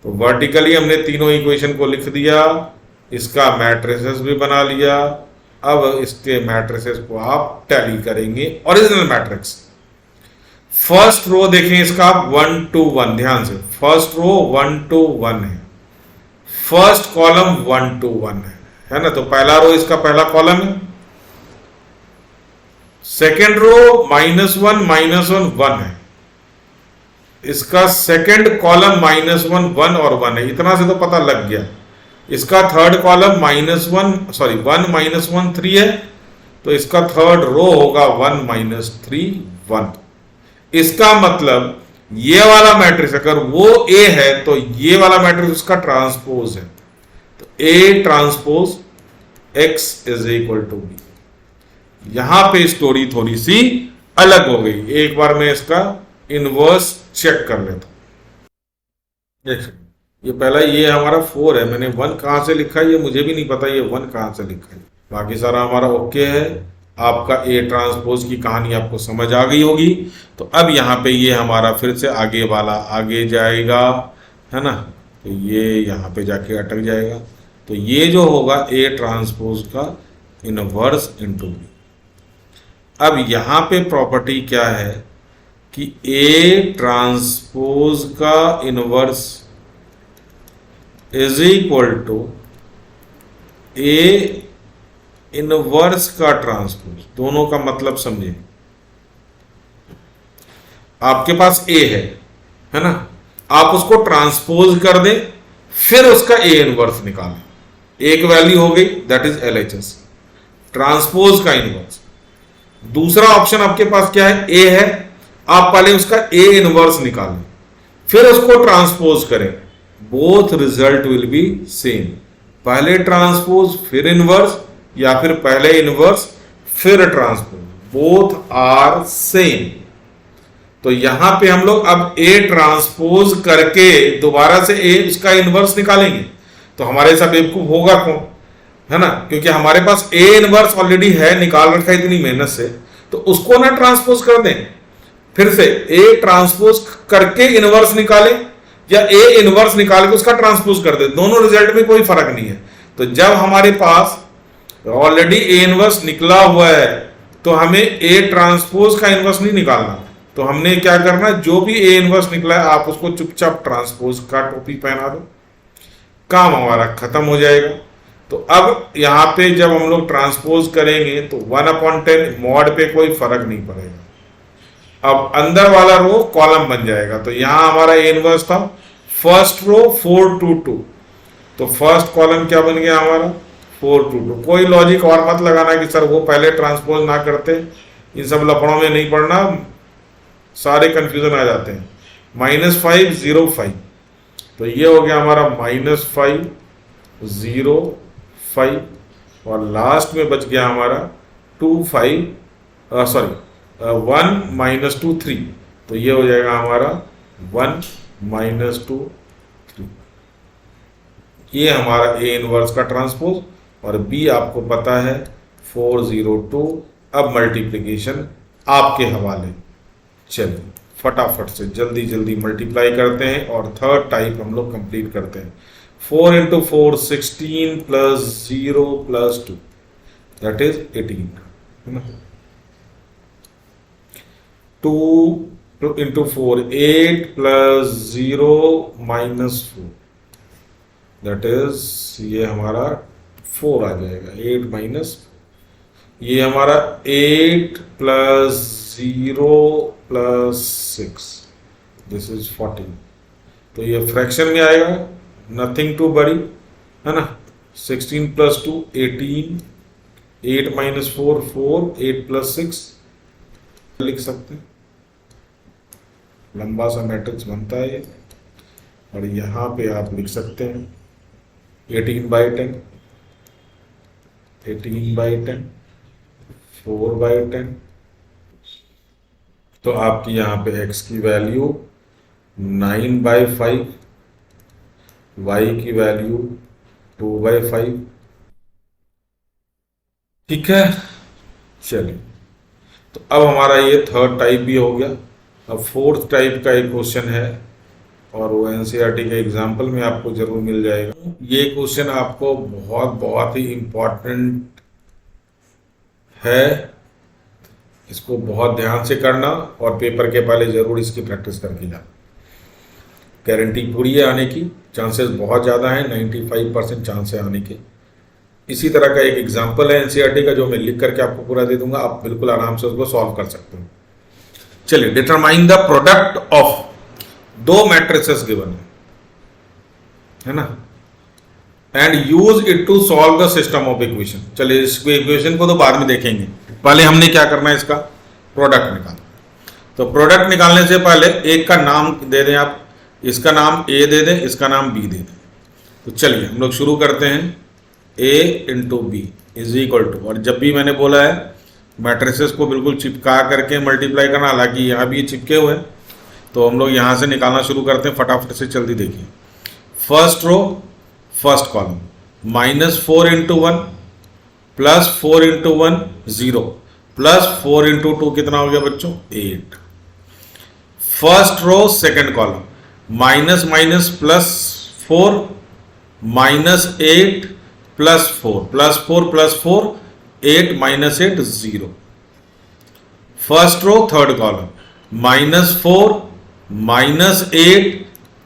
तो वर्टिकली हमने तीनों इक्वेशन को लिख दिया, इसका मैट्रिसेस भी बना लिया। अब इसके मैट्रिसेस को आप टैली करेंगे, ओरिजिनल मैट्रिक्स। फर्स्ट रो देखें इसका 1 2 1, ध्यान से फर्स्ट रो 1 2 1 है, फर्स्ट कॉलम 1 2 1 है ना। तो पहला रो इसका पहला कॉलम है। सेकेंड रो -1 -1 1 है, इसका सेकेंड कॉलम -1 1 और 1 है। इतना से तो पता लग गया। इसका थर्ड कॉलम -1 -1 3 है, तो इसका थर्ड रो होगा 1 - 3 1। इसका मतलब ये वाला मैट्रिक्स अगर वो A है तो ये वाला मैट्रिक्स उसका ट्रांसपोज है। तो A transpose X is equal to B। यहां पे स्टोरी थोड़ी सी अलग हो गई। एक बार मैं इसका इनवर्स चेक कर लेता हूं। ये पहला, ये हमारा 4 है, मैंने 1 कहां से लिखा है ये मुझे भी नहीं पता, ये 1 कहां से लिखा है। बाकी सारा हमारा ओके है। आपका ए ट्रांसपोज की कहानी आपको समझ आ गई होगी। तो अब यहाँ पे ये हमारा फिर से आगे वाला आगे जाएगा, है ना, तो ये यहाँ पे जाके अटक जाएगा। तो ये जो होगा ए ट्रांसपोज का इनवर्स इनटू बी। अब यहाँ पे प्रॉपर्टी क्या है कि ए ट्रांसपोज का inverse is equal to A inverse का ट्रांसपोज। दोनों का मतलब समझे, आपके पास ए है ना, आप उसको ट्रांसपोज कर दें, फिर उसका ए इनवर्स निकालें। एक वैल्यू हो गई, दैट इज एलएचएस, ट्रांसपोज का इनवर्स। दूसरा ऑप्शन आपके पास क्या है, ए है, आप पहले उसका ए इनवर्स निकालें, फिर उसको ट्रांसपोज करें। Both result will be same. पहले ट्रांसपोज फिर इनवर्स, या फिर पहले इनवर्स फिर ट्रांसपोज, बोथ आर सेम। तो यहां पे हम लोग अब ए ट्रांसपोज करके दोबारा से ए उसका इनवर्स निकालेंगे, तो हमारे साथ बेवकूफ होगा कौन, है ना, क्योंकि हमारे पास ए इनवर्स ऑलरेडी है, निकाल रखा है इतनी मेहनत से, तो उसको ना ट्रांसपोज कर दें, फिर से ए ट्रांसपोज करके इनवर्स निकाले, या ए इनवर्स निकाल के उसका ट्रांसपोज कर दे, दोनों रिजल्ट में कोई फर्क नहीं है। तो जब हमारे पास ऑलरेडी ए इनवर्स निकला हुआ है, तो हमें ए ट्रांसपोज का इनवर्स नहीं निकालना। तो हमने क्या करना, जो भी ए इनवर्स निकला है आप उसको चुपचाप ट्रांसपोज का टोपी पहना दो, काम हमारा खत्म हो जाएगा। तो अब यहां पे जब हम लोग ट्रांसपोज करेंगे तो 1/10 मॉड पे कोई फर्क नहीं पड़ेगा। अब अंदर वाला रो कॉलम बन जाएगा। तो यहां हमारा ए इनवर्स था, फर्स्ट रो 4 2 2, तो फर्स्ट कॉलम क्या बन गया हमारा 4 2 2। कोई लॉजिक और मत लगाना कि सर वो पहले ट्रांसपोज ना करते, इन सब लफड़ों में नहीं पड़ना, सारे कंफ्यूजन आ जाते हैं। -5 0 5, तो ये हो गया हमारा -5 0 5, और लास्ट में बच गया हमारा 2 5 1 -2 3, तो ये हो जाएगा हमारा 1 -2 3। ये हमारा ए इनवर्स का ट्रांसपोज, और बी आपको पता है 4 0 2। अब मल्टीप्लिकेशन आपके हवाले। चलिए फटाफट से जल्दी जल्दी मल्टीप्लाई करते हैं और थर्ड टाइप हम लोग कंप्लीट करते हैं। 4 × 4 16 + 0 + 2, दैट इज 18, है ना। 2 × 4 8 + 0 - 4, दैट इज ये हमारा 4 आ जाएगा, 8 - ये हमारा 8 + 0 + 6, दिस इज 14। तो ये फ्रैक्शन में आएगा, नथिंग टू बड़ी, है ना। 16 + 2 18, 8 - 4 4, 8 + 6 लिख सकते हैं। लंबा सा मैट्रिक्स बनता है ये। और यहाँ पे आप लिख सकते हैं 18/10, 18/10, 4/10। तो आपकी यहाँ पे x की वैल्यू 9/5, y की वैल्यू 2/5, ठीक है। चलिए, तो अब हमारा ये थर्ड टाइप भी हो गया। अब फोर्थ टाइप का एक क्वेश्चन है, और वो एनसीईआरटी के एग्जाम्पल में आपको जरूर मिल जाएगा। ये क्वेश्चन आपको बहुत ही इम्पोर्टेंट है, इसको बहुत ध्यान से करना, और पेपर के पहले जरूर इसकी प्रैक्टिस करके जाना। गारंटी पूरी है आने की, चांसेस बहुत ज़्यादा हैं, 95% चांस है आने के। इसी तरह का एक एग्जाम्पल है एनसीईआरटी का, जो मैं लिख करके आपको पूरा दे दूंगा, आप बिल्कुल आराम से उसको सॉल्व कर सकते हो। चलिए, determine the product of 2 matrices given है ना, and use it to solve the system of equation. चलिए, इस इक्वेशन को तो बाद में देखेंगे, पहले हमने क्या करना है, इसका प्रोडक्ट निकालना। तो प्रोडक्ट निकालने से पहले एक का नाम दे दें आप, इसका नाम ए दे दें, इसका नाम बी दे दें। तो चलिए हम लोग शुरू करते हैं। a × b = और जब भी मैंने बोला है मैट्रिसेस को बिल्कुल चिपका करके मल्टीप्लाई करना, हालांकि यहाँ भी चिपके हुए हैं, तो हम लोग यहाँ से निकालना शुरू करते हैं फटाफट से, जल्दी देखिए। First row first column, -4 into 1 plus 4 into 1 0 plus 4 into 2 कितना हो गया बच्चों 8। First row second column, minus minus plus 4 -8 plus 4 plus 4 plus 4 8 -8 0। First row third column, -4 -8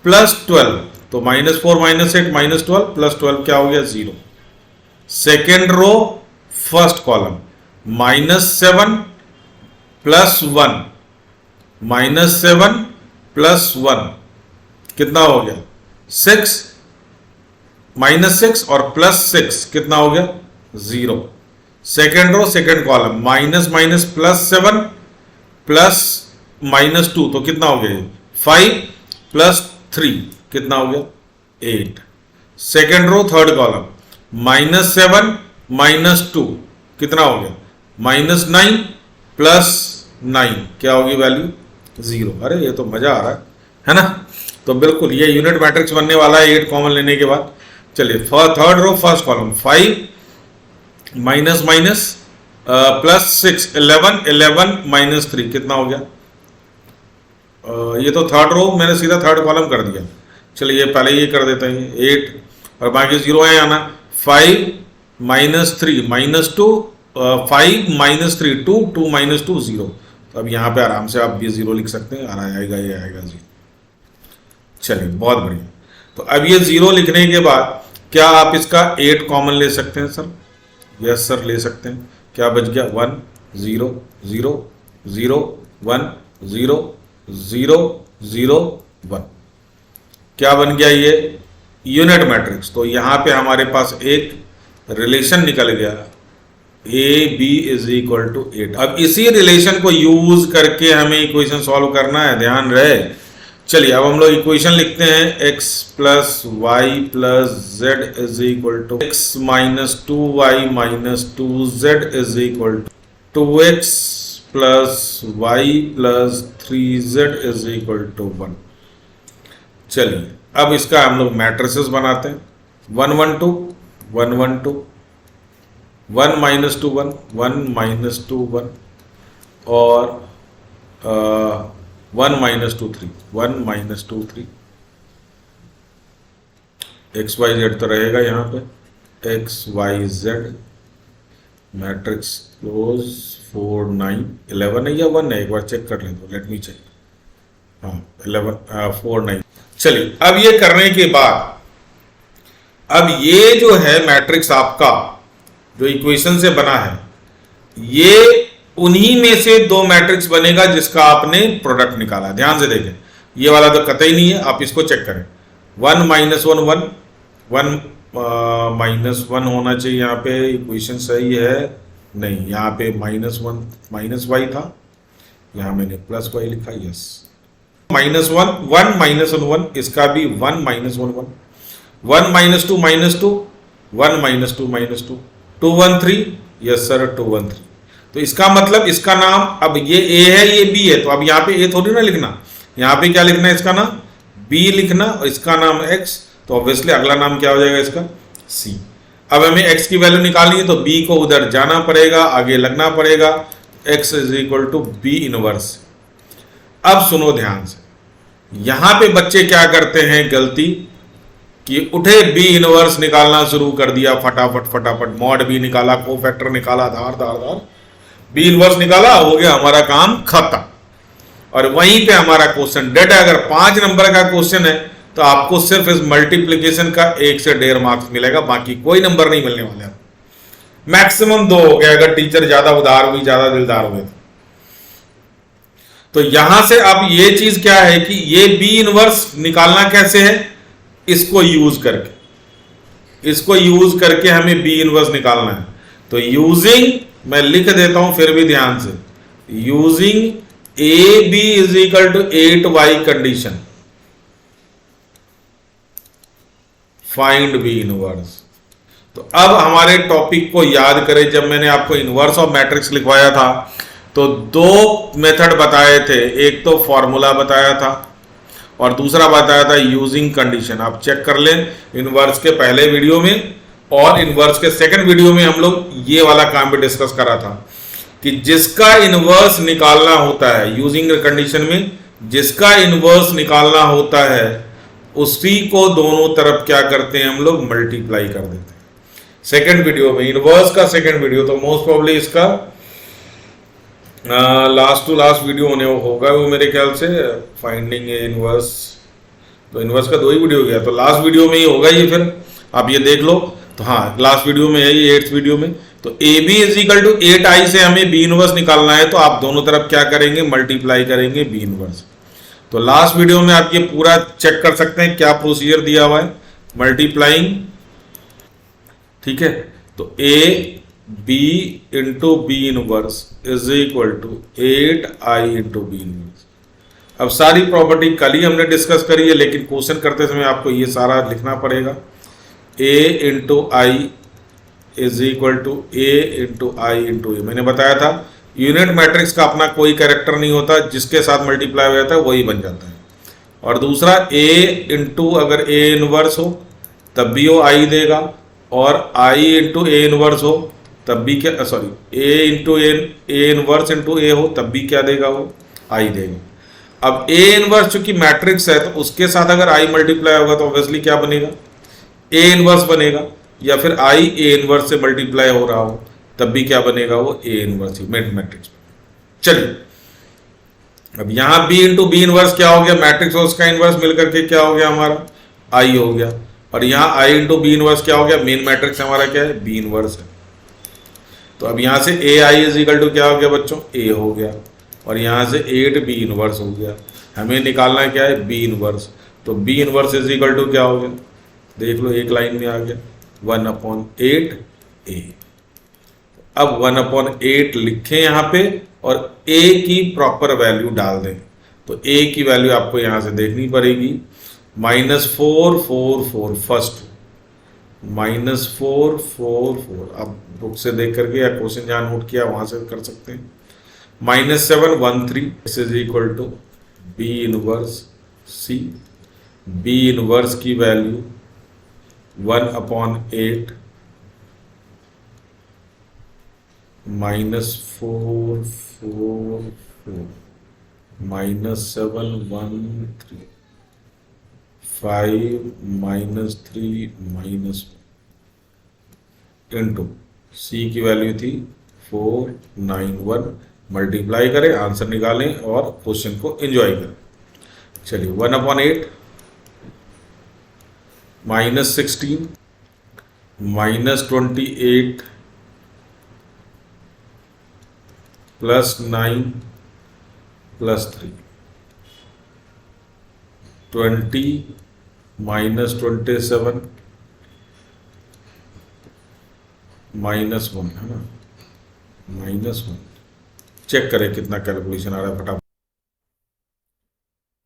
plus 12, तो -4 -8 -12 प्लस 12 क्या हो गया 0। Second row first column, -7 plus 1 -7 plus 1 कितना हो गया 6, -6 और प्लस 6 कितना हो गया 0। Second row second column, minus minus plus 7 plus -2 तो कितना हो गया 5 प्लस 3 कितना हो गया 8। सेकेंड रो थर्ड कॉलम, -7 -2 कितना हो गया -9 प्लस 9 क्या होगी वैल्यू 0। अरे ये तो मजा आ रहा है ना। तो बिल्कुल ये यूनिट मैट्रिक्स बनने वाला है 8 कॉमन लेने के बाद। चलिए third row first column, 5 minus minus plus 6 11 minus 3 कितना हो गया, ये तो थर्ड रो मैंने सीधा थर्ड कॉलम कर दिया। चलिए पहले ये कर देते हैं 8 और बाकी 0 है आना। 5 -3 -2 5 -3 2 2 -2 0। तो अब यहाँ पे आराम से आप ये 0 लिख सकते हैं, आएगा ये आएगा 0। चलिए बहुत बढ़िया। तो अब ये 0 लिखने के बाद क्या आप इसका 8 कॉमन ले सकते हैं सर? यस सर ले सकते हैं। क्या बच गया 1 0 0 0 1 0 0 0 1 क्या बन गया ये यूनिट मैट्रिक्स। तो यहाँ पे हमारे पास एक रिलेशन निकल गया AB इज इक्वल टू 8। अब इसी रिलेशन को यूज करके हमें इक्वेशन सॉल्व करना है, ध्यान रहे। चलिए अब हम लोग इक्वेशन लिखते हैं x plus Y plus Z is equal to x minus 2y minus 2z is equal to 2x plus Y plus 3z is equal to 1। चलिए अब इसका हम लोग मैट्रिसेस बनाते हैं। 1 1 2 1 1 2 1 माइनस 2 1 1 माइनस 2 1 और 1 minus 2 3 1 minus 2 3। X Y Z तो रहेगा यहाँ पे X Y Z matrix close 4 9 11 है या 1 है, एक बार चेक कर लें तो लेट मी चेक। हाँ 11 4 9। चलिए अब ये करने के बाद अब ये जो है मैट्रिक्स आपका जो इक्वेशन से बना है ये उन्हीं में से 2 मैट्रिक्स बनेगा जिसका आपने प्रोडक्ट निकाला। ध्यान से देखें ये वाला तो कतई नहीं है, आप इसको चेक करें। 1 माइनस 1 1 1 माइनस 1 होना चाहिए यहाँ पे, इक्वेशन सही है नहीं, यहाँ पे -1 माइनस वाई था, यहाँ मैंने प्लस वाई लिखा। यस -1 1 माइनस 1 इसका भी 1 minus 1 1 1 minus 2 1 minus 2 -2 2 1 3। Yes sir 2 1 3। तो इसका मतलब इसका नाम अब ये A है ये B है, तो अब यहाँ पे A थोड़ी ना लिखना, यहाँ पे क्या लिखना है इसका नाम B लिखना और इसका नाम X, तो ऑब्वियसली अगला नाम क्या हो जाएगा इसका C। अब हमें X की वैल्यू निकालनी है तो B को उधर जाना पड़ेगा, आगे लगना पड़ेगा, X is equal to B inverse. अब सुनो ध्यान से, यहाँ पे बच्चे क्या करते हैं गलती कि उठे B इनवर्स निकालना शुरू कर दिया, फटाफट फटाफट मॉड B निकाला, कोफैक्टर निकाला, धार धार धार B इनवर्स निकाला, हो गया हमारा काम खत्म। और वहीं पे हमारा क्वेश्चन डेड है। अगर 5 नंबर का क्वेश्चन है तो आपको सिर्फ इस मल्टीप्लिकेशन का 1 से 1.5 मार्क्स मिलेगा, बाकी कोई नंबर नहीं मिलने वाले। मैक्सिमम 2 हो गया अगर टीचर ज्यादा उदार हुई, ज्यादा दिलदार हुए। तो यहां से अब ये चीज क्या है कि ये B इनवर्स निकालना कैसे है, इसको यूज करके हमें B इनवर्स निकालना है। तो यूजिंग, मैं लिख देता हूं फिर भी ध्यान से, using AB is equal to 8y condition, find B inverse. तो अब हमारे टॉपिक को याद करें, जब मैंने आपको इनवर्स ऑफ मैट्रिक्स लिखवाया था तो दो मेथड बताए थे, एक तो फॉर्मूला बताया था और दूसरा बताया था यूजिंग कंडीशन। आप चेक कर लें इनवर्स के पहले वीडियो में और इनवर्स के सेकंड वीडियो में हम लोग ये वाला काम भी डिस्कस करा था कि जिसका इनवर्स निकालना होता है यूजिंग कंडीशन में, जिसका इनवर्स निकालना होता है उसी को दोनों तरफ क्या करते हैं हम लोग मल्टीप्लाई कर देते हैं। सेकंड वीडियो में इनवर्स का सेकंड वीडियो, तो मोस्ट प्रोबेबली इसका लास्ट टू लास्ट वीडियो होने होगा वो मेरे ख्याल से, फाइंडिंग इनवर्स। तो इनवर्स का 2 ही वीडियो गया, तो लास्ट वीडियो में ही होगा ये, फिर आप ये देख लो। तो हाँ लास्ट वीडियो में है ये 8th वीडियो में। तो A B is equal to 8i से हमें बी इनवर्स निकालना है, तो आप दोनों तरफ क्या करेंगे मल्टीप्लाई करेंगे बी इनवर्स। तो लास्ट वीडियो में आप ये पूरा चेक कर सकते हैं क्या प्रोसीजर दिया हुआ है, मल्टीप्लाइंग, ठीक है। तो A B into B inverse is equal to 8i into B inverse. अब सारी प्रॉपर्टी कल ही हमने डिस्कस करी है, लेकिन क्वेश्चन करते समय आपको ये सारा लिखना पड़ेगा। a into I is equal to A into I into A. मैंने बताया था यूनिट मैट्रिक्स का अपना कोई कैरेक्टर नहीं होता, जिसके साथ मल्टीप्लाई हो जाता है वही बन जाता है। और दूसरा a इंटू अगर a इनवर्स हो तब भी वो आई देगा, और i इंटू ए इनवर्स हो तब भी क्या, sorry a into A inverse into A हो तब भी क्या देगा, वो आई देगा। अब a इनवर्स चूंकि मैट्रिक्स है तो उसके साथ अगर i मल्टीप्लाई होगा तो ऑब्वियसली क्या बनेगा, a इनवर्स बनेगा, या फिर i a इनवर्स से मल्टीप्लाई हो रहा हो तब भी क्या बनेगा, वो a इनवर्स ही मैट्रिक्स। चलिए अब यहां b इंटू बी इनवर्स क्या हो गया, मैट्रिक्स और उसका इनवर्स मिलकर के क्या हो गया हमारा i हो गया, और यहाँ i इंटू बी इनवर्स क्या हो गया, मेन मैट्रिक्स हमारा क्या है b इनवर्स है। तो अब यहां से ए आई इज इक्वल टू क्या हो गया बच्चों, a हो गया, और यहां से 8 बी इनवर्स हो गया। हमें निकालना क्या है बी इनवर्स, तो B inverse is equal to क्या हो गया, देख लो एक लाइन में आ गया 1/8 a। अब 1/8 लिखें यहाँ पे और a की प्रॉपर वैल्यू डाल दें। तो a की वैल्यू आपको यहाँ से देखनी पड़ेगी -444 फर्स्ट, -444। अब बुक से देख करके या क्वेश्चन जहाँ नोट किया वहाँ से कर सकते हैं। -713 is equal to B inverse C. B inverse की वैल्यू 1/8 -444 -713 5 -3 इंटू सी की वैल्यू थी 491। मल्टीप्लाई करें, आंसर निकालें और क्वेश्चन को एंजॉय करें। चलिए 1/8 -16 -28 +9 +3 20 -27 -1 है ना, -1। चेक करें कितना कैलकुलेशन आ रहा है फटाफट।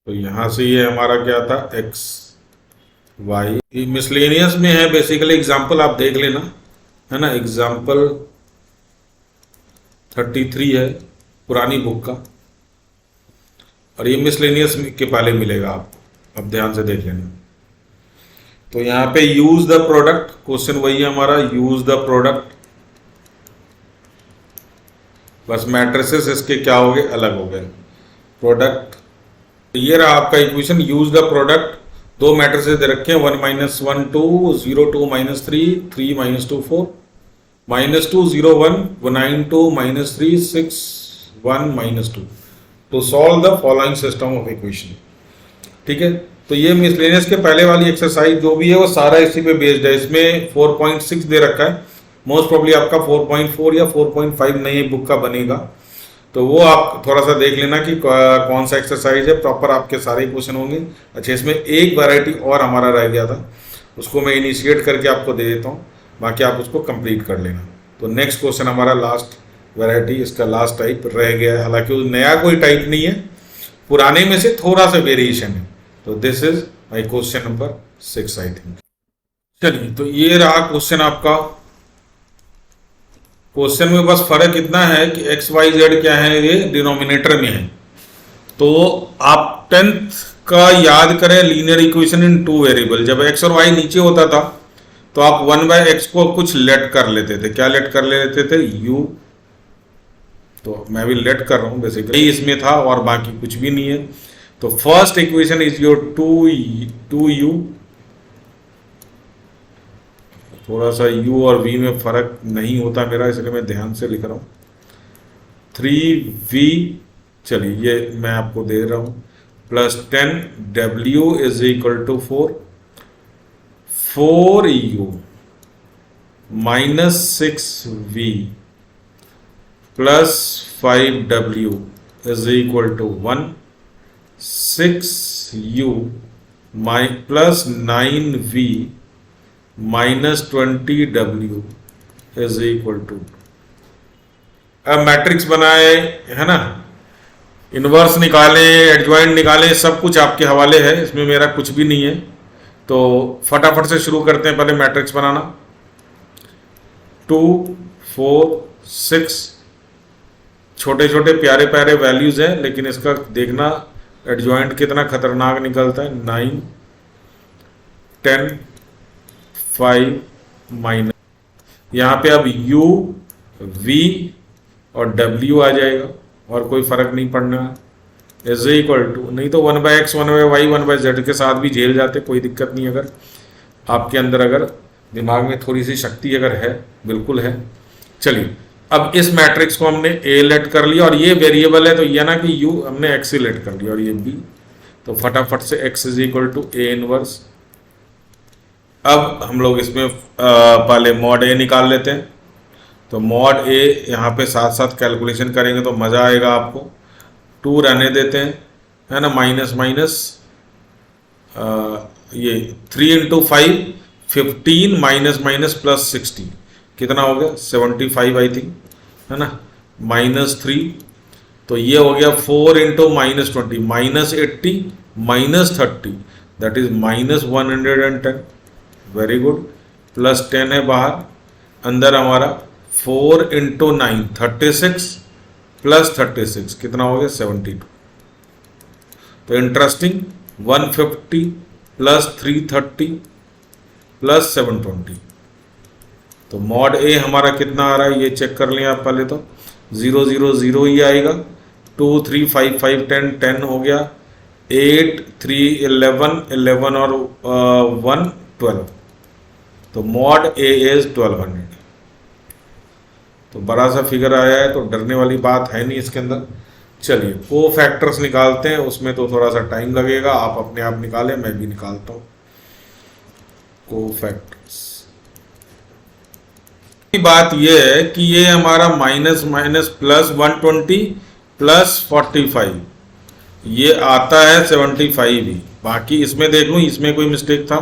तो यहां से ये हमारा क्या था x y, मिसलेनियस में है बेसिकली। एग्जाम्पल आप देख लेना है ना, एग्जाम्पल 33 है पुरानी बुक का, और ये मिसलेनियस के पहले मिलेगा आपको, अब ध्यान से देख लेना। तो यहाँ पे यूज द प्रोडक्ट, क्वेश्चन वही है हमारा, यूज द प्रोडक्ट। बस मैट्रिसेस इसके क्या हो गए, अलग हो गए। प्रोडक्ट, ये रहा आपका इक्वेशन, यूज द प्रोडक्ट। दो मैट्रिसेस दे रखे हैं, 1 -1 2 0 2 -3 3 -2 4 -2 0 1 9 2 -3 6 1 -2 to solve the following system of equation. ठीक है, तो ये मिसलेनियस के पहले वाली एक्सरसाइज जो भी है वो सारा इसी पे बेस्ड है। इसमें 4.6 दे रखा है, मोस्ट प्रोबेबली आपका 4.4 या 4.5 नई बुक का बनेगा, तो वो आप थोड़ा सा देख लेना कि कौन सा एक्सरसाइज है। प्रॉपर आपके सारे क्वेश्चन होंगे। अच्छा, इसमें एक वैरायटी और हमारा रह गया था, उसको मैं इनिशिएट करके आपको दे देता हूँ, बाकी आप उसको कंप्लीट कर लेना। तो नेक्स्ट क्वेश्चन हमारा लास्ट वैरायटी, इसका लास्ट टाइप रह गया है। हालांकि वो नया कोई टाइप नहीं है, पुराने में से थोड़ा सा वेरिएशन है। तो this is my question number 6 I think. चलिए, तो ये रहा क्वेश्चन आपका। क्वेश्चन में बस फर्क इतना है कि एक्स वाई जेड क्या है, ये डिनोमिनेटर में है। तो आप टेंथ का याद करें, linear equation in two variable, जब एक्स और वाई नीचे होता था तो आप 1/x को कुछ लेट कर लेते थे। क्या लेट कर लेते थे? u। तो मैं भी लेट कर रहा हूं, बेसिकली इसमें था और बाकी कुछ भी नहीं है। तो first equation is your 2u। थोड़ा सा u और v में फर्क नहीं होता मेरा, इसलिए मैं ध्यान से लिख रहा हूं। 3v, चलिए ये मैं आपको दे रहा हूं, plus 10w is equal to 4u minus 6v plus 5w is equal to 1, 6u plus 9v minus 20w is equal to. अब मैट्रिक्स बनाए, है ना, इनवर्स निकाले, एडजॉइंट निकाले, सब कुछ आपके हवाले है, इसमें मेरा कुछ भी नहीं है। तो फटाफट से शुरू करते हैं, पहले मैट्रिक्स बनाना। 2, 4, 6, छोटे छोटे प्यारे प्यारे वैल्यूज हैं, लेकिन इसका देखना एडजॉइंट कितना खतरनाक निकलता है। 9, 10, 5 माइनस, यहाँ पे अब u, v और w आ जाएगा और कोई फर्क नहीं पड़ना है। इज इक्वल टू, नहीं तो 1/x 1/y 1/z के साथ भी झेल जाते, कोई दिक्कत नहीं, अगर आपके अंदर अगर दिमाग में थोड़ी सी शक्ति अगर है, बिल्कुल है। चलिए, अब इस मैट्रिक्स को हमने a लेट कर लिया और ये वेरिएबल है तो ये ना कि u हमने x से लेट कर लिया और ये b। तो फटाफट से x is equal to a inverse. अब हम लोग इसमें पहले मॉड a निकाल लेते हैं। तो मॉड a यहाँ पे साथ साथ कैलकुलेशन करेंगे तो मज़ा आएगा आपको। 2 रहने देते हैं, है ना, माइनस माइनस ये 3 इंटू 5 15 माइनस माइनस प्लस 60 कितना हो गया? 75 आई थिंक, है ना, माइनस 3। तो ये हो गया 4 into minus 20 minus 80 minus 30 that is minus 110। Very good. Plus 10 है बाहर, अंदर हमारा 4 इंटू 9 36 प्लस 36 कितना हो गया? 72। तो इंटरेस्टिंग, 150 प्लस 330 प्लस 720। तो मॉड ए हमारा कितना आ रहा है ये चेक कर लें आप पहले। तो 0 0 0 ही आएगा। 2 3 5 5 10 10 हो गया। 8 3 11 11 और 1 12। तो मॉड ए इज 1200। तो बड़ा सा फिगर आया है, तो डरने वाली बात है नहीं इसके अंदर। चलिए, को फैक्टर्स निकालते हैं, उसमें तो थोड़ा सा टाइम लगेगा, आप अपने आप निकालें, मैं भी निकालता हूँ। को फैक्टर्स की बात यह है कि ये हमारा माइनस माइनस प्लस 120 प्लस 45 ये आता है 75 ही। बाकी इसमें देख लूँ, इसमें कोई मिस्टेक था,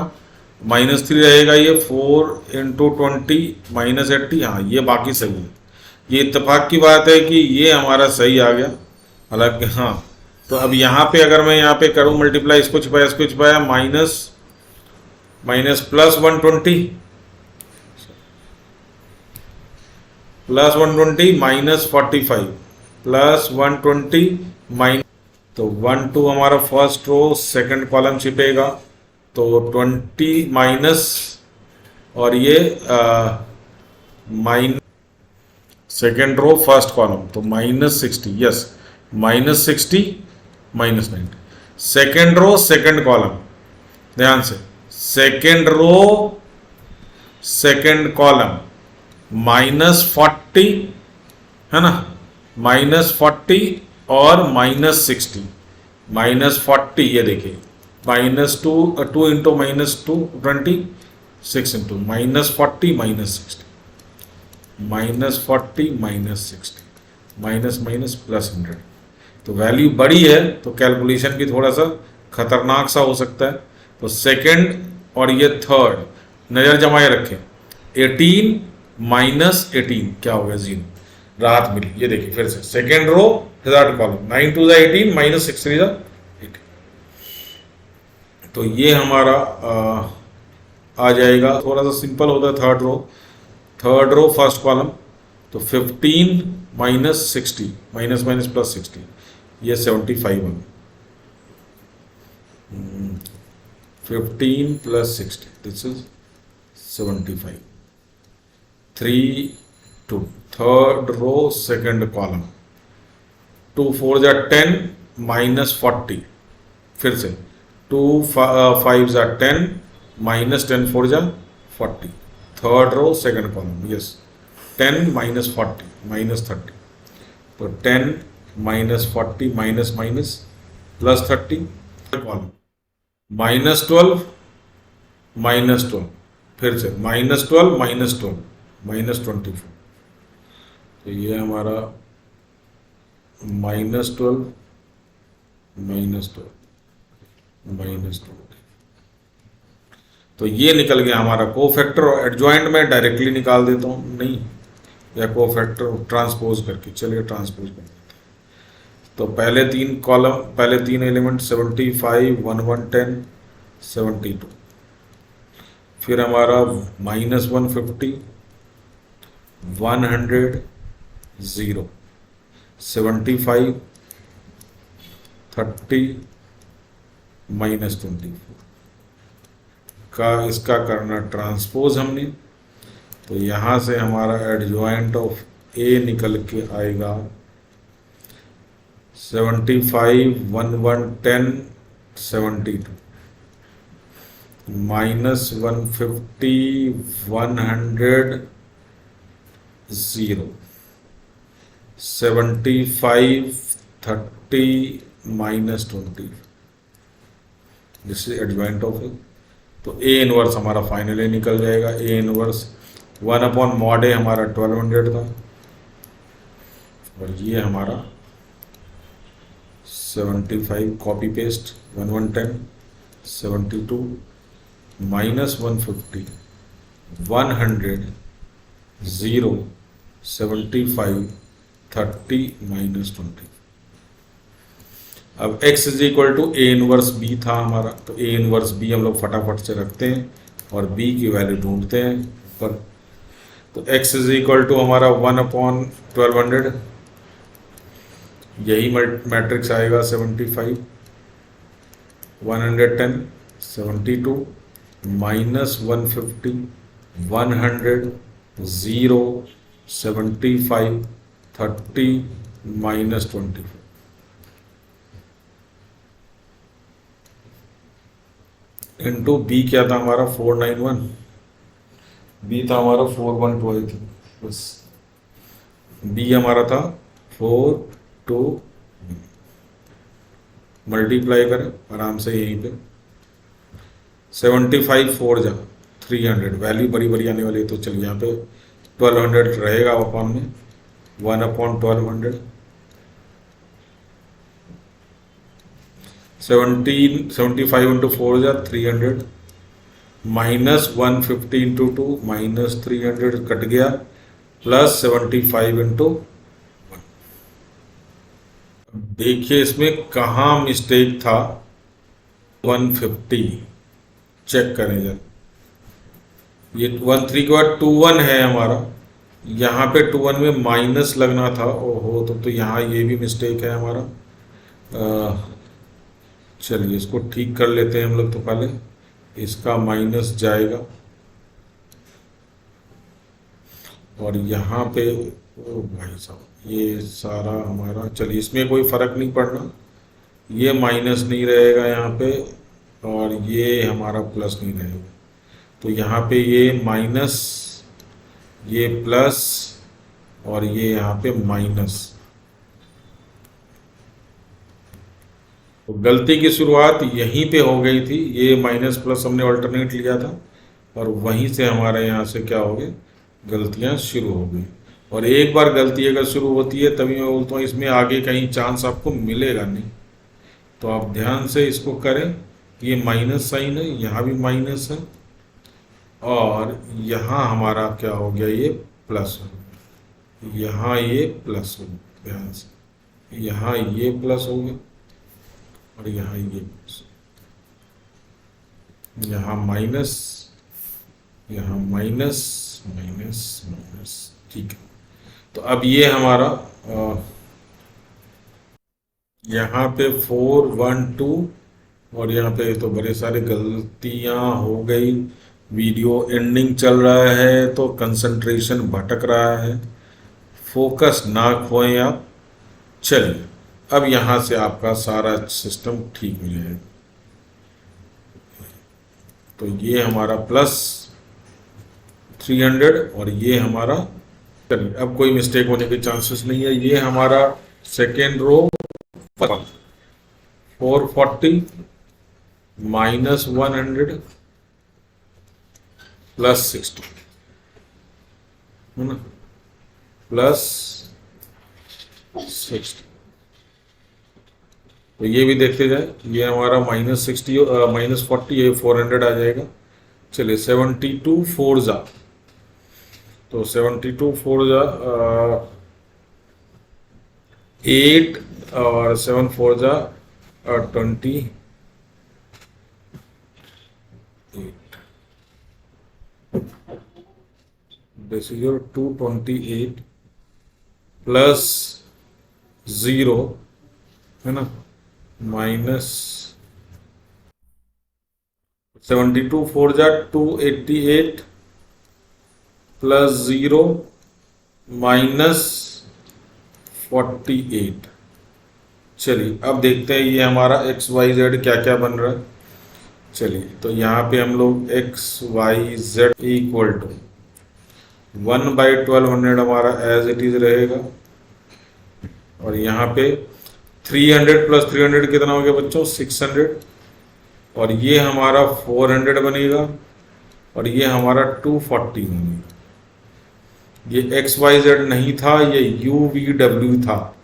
-3 रहेगा। ये 4 इंटू 20 माइनस 80, हाँ ये बाकी सही है। ये इत्तेफाक की बात है कि ये हमारा सही आ गया, हालांकि हाँ। तो अब यहाँ पे अगर मैं यहाँ पे करूँ मल्टीप्लाई, इसको छुपाया minus minus plus 120 plus 120 minus 45 plus 120 minus, तो 1 2 हमारा फर्स्ट रो, सेकंड कॉलम छिपेगा तो 20 माइनस और ये minus second row first column तो -60, yes -60 -90। Second row second column, ध्यान से, सेकेंड रो सेकेंड कॉलम -40 है ना, -40 और -60। -40 ये देखिए, -2 into -2 20 6 into -40 -60 -40 -60 minus minus plus 100। तो वैल्यू बड़ी है तो कैलकुलेशन भी थोड़ा सा खतरनाक सा हो सकता है। तो सेकंड और ये थर्ड नज़र जमाए रखें। 18 माइनस 18 क्या हो गया? 0। राहत मिली। ये देखिए फिर से, second row third column, 9 2 18 minus 6 3 18। तो ये हमारा आ जाएगा, थोड़ा सा सिंपल होता है थर्ड रो फर्स्ट कॉलम, तो 15 माइनस 60 माइनस माइनस प्लस 60, ये 75 होगा। 15 plus 60, this is 75। 3 2 third row second column, 2 4 जा 10 माइनस 40, फिर से 2 5 जा 10 माइनस 10 4 जा 40, third row second column, yes 10 minus 40 minus 30, तो 10 minus 40 minus minus plus 30, column minus 12 minus 12, फिर से माइनस 12 माइनस 12 माइनस 24, तो ये हमारा माइनस 12 माइनस 12 माइनस 20, तो ये निकल गया हमारा कोफैक्टर। और एडजॉइंट में डायरेक्टली निकाल देता हूँ, नहीं, या कोफैक्टर ट्रांसपोज करके, चलिए ट्रांसपोज कर देते हैं। तो पहले तीन कॉलम, पहले तीन एलिमेंट 75 1110 72, फिर हमारा माइनस 150 100 0 75 30 माइनस 24 का इसका करना ट्रांसपोज हमने, तो यहाँ से हमारा एडजॉइंट ऑफ ए निकल के आएगा 75 1110 72 minus 150 100 0 75 30 minus 20, this is adjoint of A. तो ए इनवर्स हमारा फाइनली निकल जाएगा, ए इनवर्स 1/mod ए हमारा 1200 था, और ये हमारा 75 कॉपी पेस्ट 1110 72 माइनस 150 100 0 75 30 माइनस 20। अब x is equal to A inverse B था हमारा, तो ए इनवर्स बी हम लोग फटाफट से रखते हैं और b की वैल्यू ढूंढते हैं ऊपर। तो x इज इक्वल टू हमारा 1/1200, यही मैट्रिक्स आएगा 75 110 72 माइनस 150 100 0 75 30 माइनस 24। इंटू बी क्या था हमारा 491, बी था हमारा 412 थी, बस बी हमारा था 42, मल्टीप्लाई करें आराम से यहीं पे 75 4 जा 300, वैल्यू बड़ी बड़ी आने वाली है, तो चलिए यहाँ पे 1200 रहेगा अपॉन में 1/1200 75 इंटू 4 जा 300 माइनस 150 इंटू 2 माइनस 300 कट गया प्लस 75 इंटू 1। देखिए इसमें कहाँ मिस्टेक था, 150 चेक करें जरा, ये 13 के बाद 21 है हमारा, यहाँ पे 21 में माइनस लगना था, ओहो, तो यहाँ ये भी मिस्टेक है हमारा। चलिए इसको ठीक कर लेते हैं हम लोग, तो पहले इसका माइनस जाएगा और यहाँ पे ओ भाई साहब ये सारा हमारा, चलिए इसमें कोई फर्क नहीं पड़ना, ये माइनस नहीं रहेगा यहाँ पे और ये हमारा प्लस नहीं रहेगा, तो यहाँ पे ये माइनस ये प्लस और ये यहाँ पे माइनस। तो गलती की शुरुआत यहीं पे हो गई थी, ये माइनस प्लस हमने ऑल्टरनेट लिया था और वहीं से हमारे यहाँ से क्या हो गया, गलतियाँ शुरू हो गई। और एक बार गलती अगर शुरू होती है तभी मैं बोलता हूँ इसमें आगे कहीं चांस आपको मिलेगा नहीं, तो आप ध्यान से इसको करें। ये माइनस साइन है, यहाँ भी माइनस है और यहाँ हमारा क्या हो गया, ये प्लस हो गया, यहाँ ये प्लस हो गया, ध्यान से यहाँ ये प्लस हो गया और यहाँ ये प्लस, यहाँ माइनस यहाँ माइनस माइनस माइनस, ठीक है। तो अब ये हमारा यहाँ पे 4 1 2, और यहाँ पे तो बड़े सारे गलतियाँ हो गई। वीडियो एंडिंग चल रहा है तो कंसंट्रेशन भटक रहा है, फोकस ना खोएं आप। चलिए अब यहाँ से आपका सारा सिस्टम ठीक हो जाएगा। तो ये हमारा प्लस 300 और ये हमारा, चलिए अब कोई मिस्टेक होने के चांसेस नहीं है। ये हमारा सेकेंड रो 440 माइनस 100 प्लस 60 है ना, प्लस 60। तो ये भी देखते जाए, ये हमारा माइनस 60 माइनस 40, ये 400 आ जाएगा। चलिए 72 4 जा, तो 72 4 जा 8 और 7 4 जा 28। दिस इज योर 228 प्लस 0 है ना, माइनस 72 4 जा 288 प्लस 0 माइनस 48। चलिए अब देखते हैं ये हमारा एक्स वाई जेड क्या क्या बन रहा है। चलिए तो यहाँ पे हम लोग X Y Z equal to 1/1200 हमारा एज इट इज रहेगा, और यहाँ पे 300 प्लस 300 कितना हो गया बच्चों, 600, और ये हमारा 400 बनेगा, और ये हमारा 240 बनेगा। ये एक्स वाई जेड नहीं था, ये यू वी डब्ल्यू था।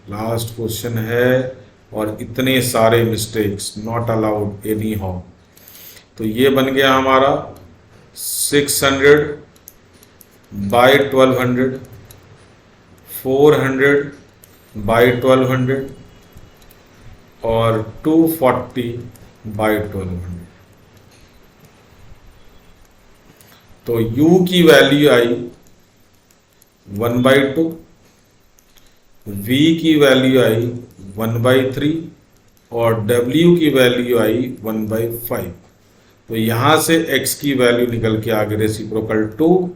लास्ट क्वेश्चन है, और इतने सारे mistakes not allowed any how. तो ये बन गया हमारा 600 बाई 1200, 400 बाई 1200 और 240 बाई 1200। तो u की वैल्यू आई 1/2, v की वैल्यू आई 1/3 और w की वैल्यू आई 1/5। तो यहाँ से x की वैल्यू निकल के आ गई रेसिप्रोकल 2,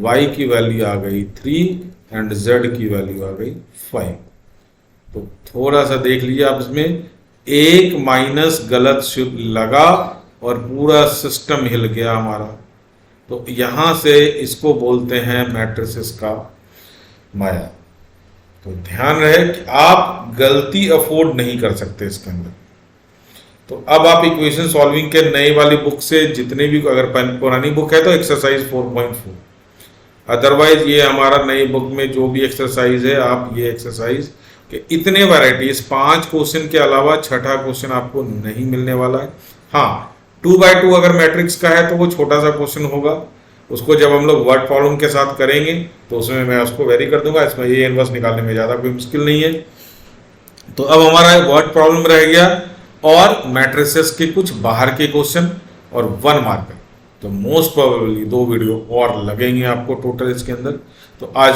y की वैल्यू आ गई 3 एंड z की वैल्यू आ गई 5। तो थोड़ा सा देख लीजिए आप, इसमें एक माइनस गलत लगा और पूरा सिस्टम हिल गया हमारा। तो यहाँ से इसको बोलते हैं मैट्रिसेस का माया। तो ध्यान रहे कि आप गलती अफोर्ड नहीं कर सकते इसके अंदर। तो अब आप इक्वेशन सॉल्विंग के नई वाली बुक से जितने भी, अगर पुरानी बुक है तो एक्सरसाइज 4.4, अदरवाइज ये हमारा नई बुक में जो भी एक्सरसाइज है, आप ये एक्सरसाइज के इतने वैरायटीज 5 क्वेश्चन के अलावा छठा क्वेश्चन आपको नहीं मिलने वाला है। हाँ 2/2 अगर मैट्रिक्स का है तो वो छोटा सा क्वेश्चन होगा, उसको जब हम लोग वर्ड प्रॉब्लम के साथ करेंगे तो उसमें मैं उसको वेरी कर दूंगा। इसमें ये इनवर्स निकालने में ज़्यादा कोई मुश्किल नहीं है। तो अब हमारा वर्ड प्रॉब्लम रह गया और मैट्रिसेस के कुछ बाहर के क्वेश्चन और 1 मार्कर। तो मोस्ट प्रोबेबली 2 वीडियो और लगेंगे आपको टोटल इसके अंदर। तो आज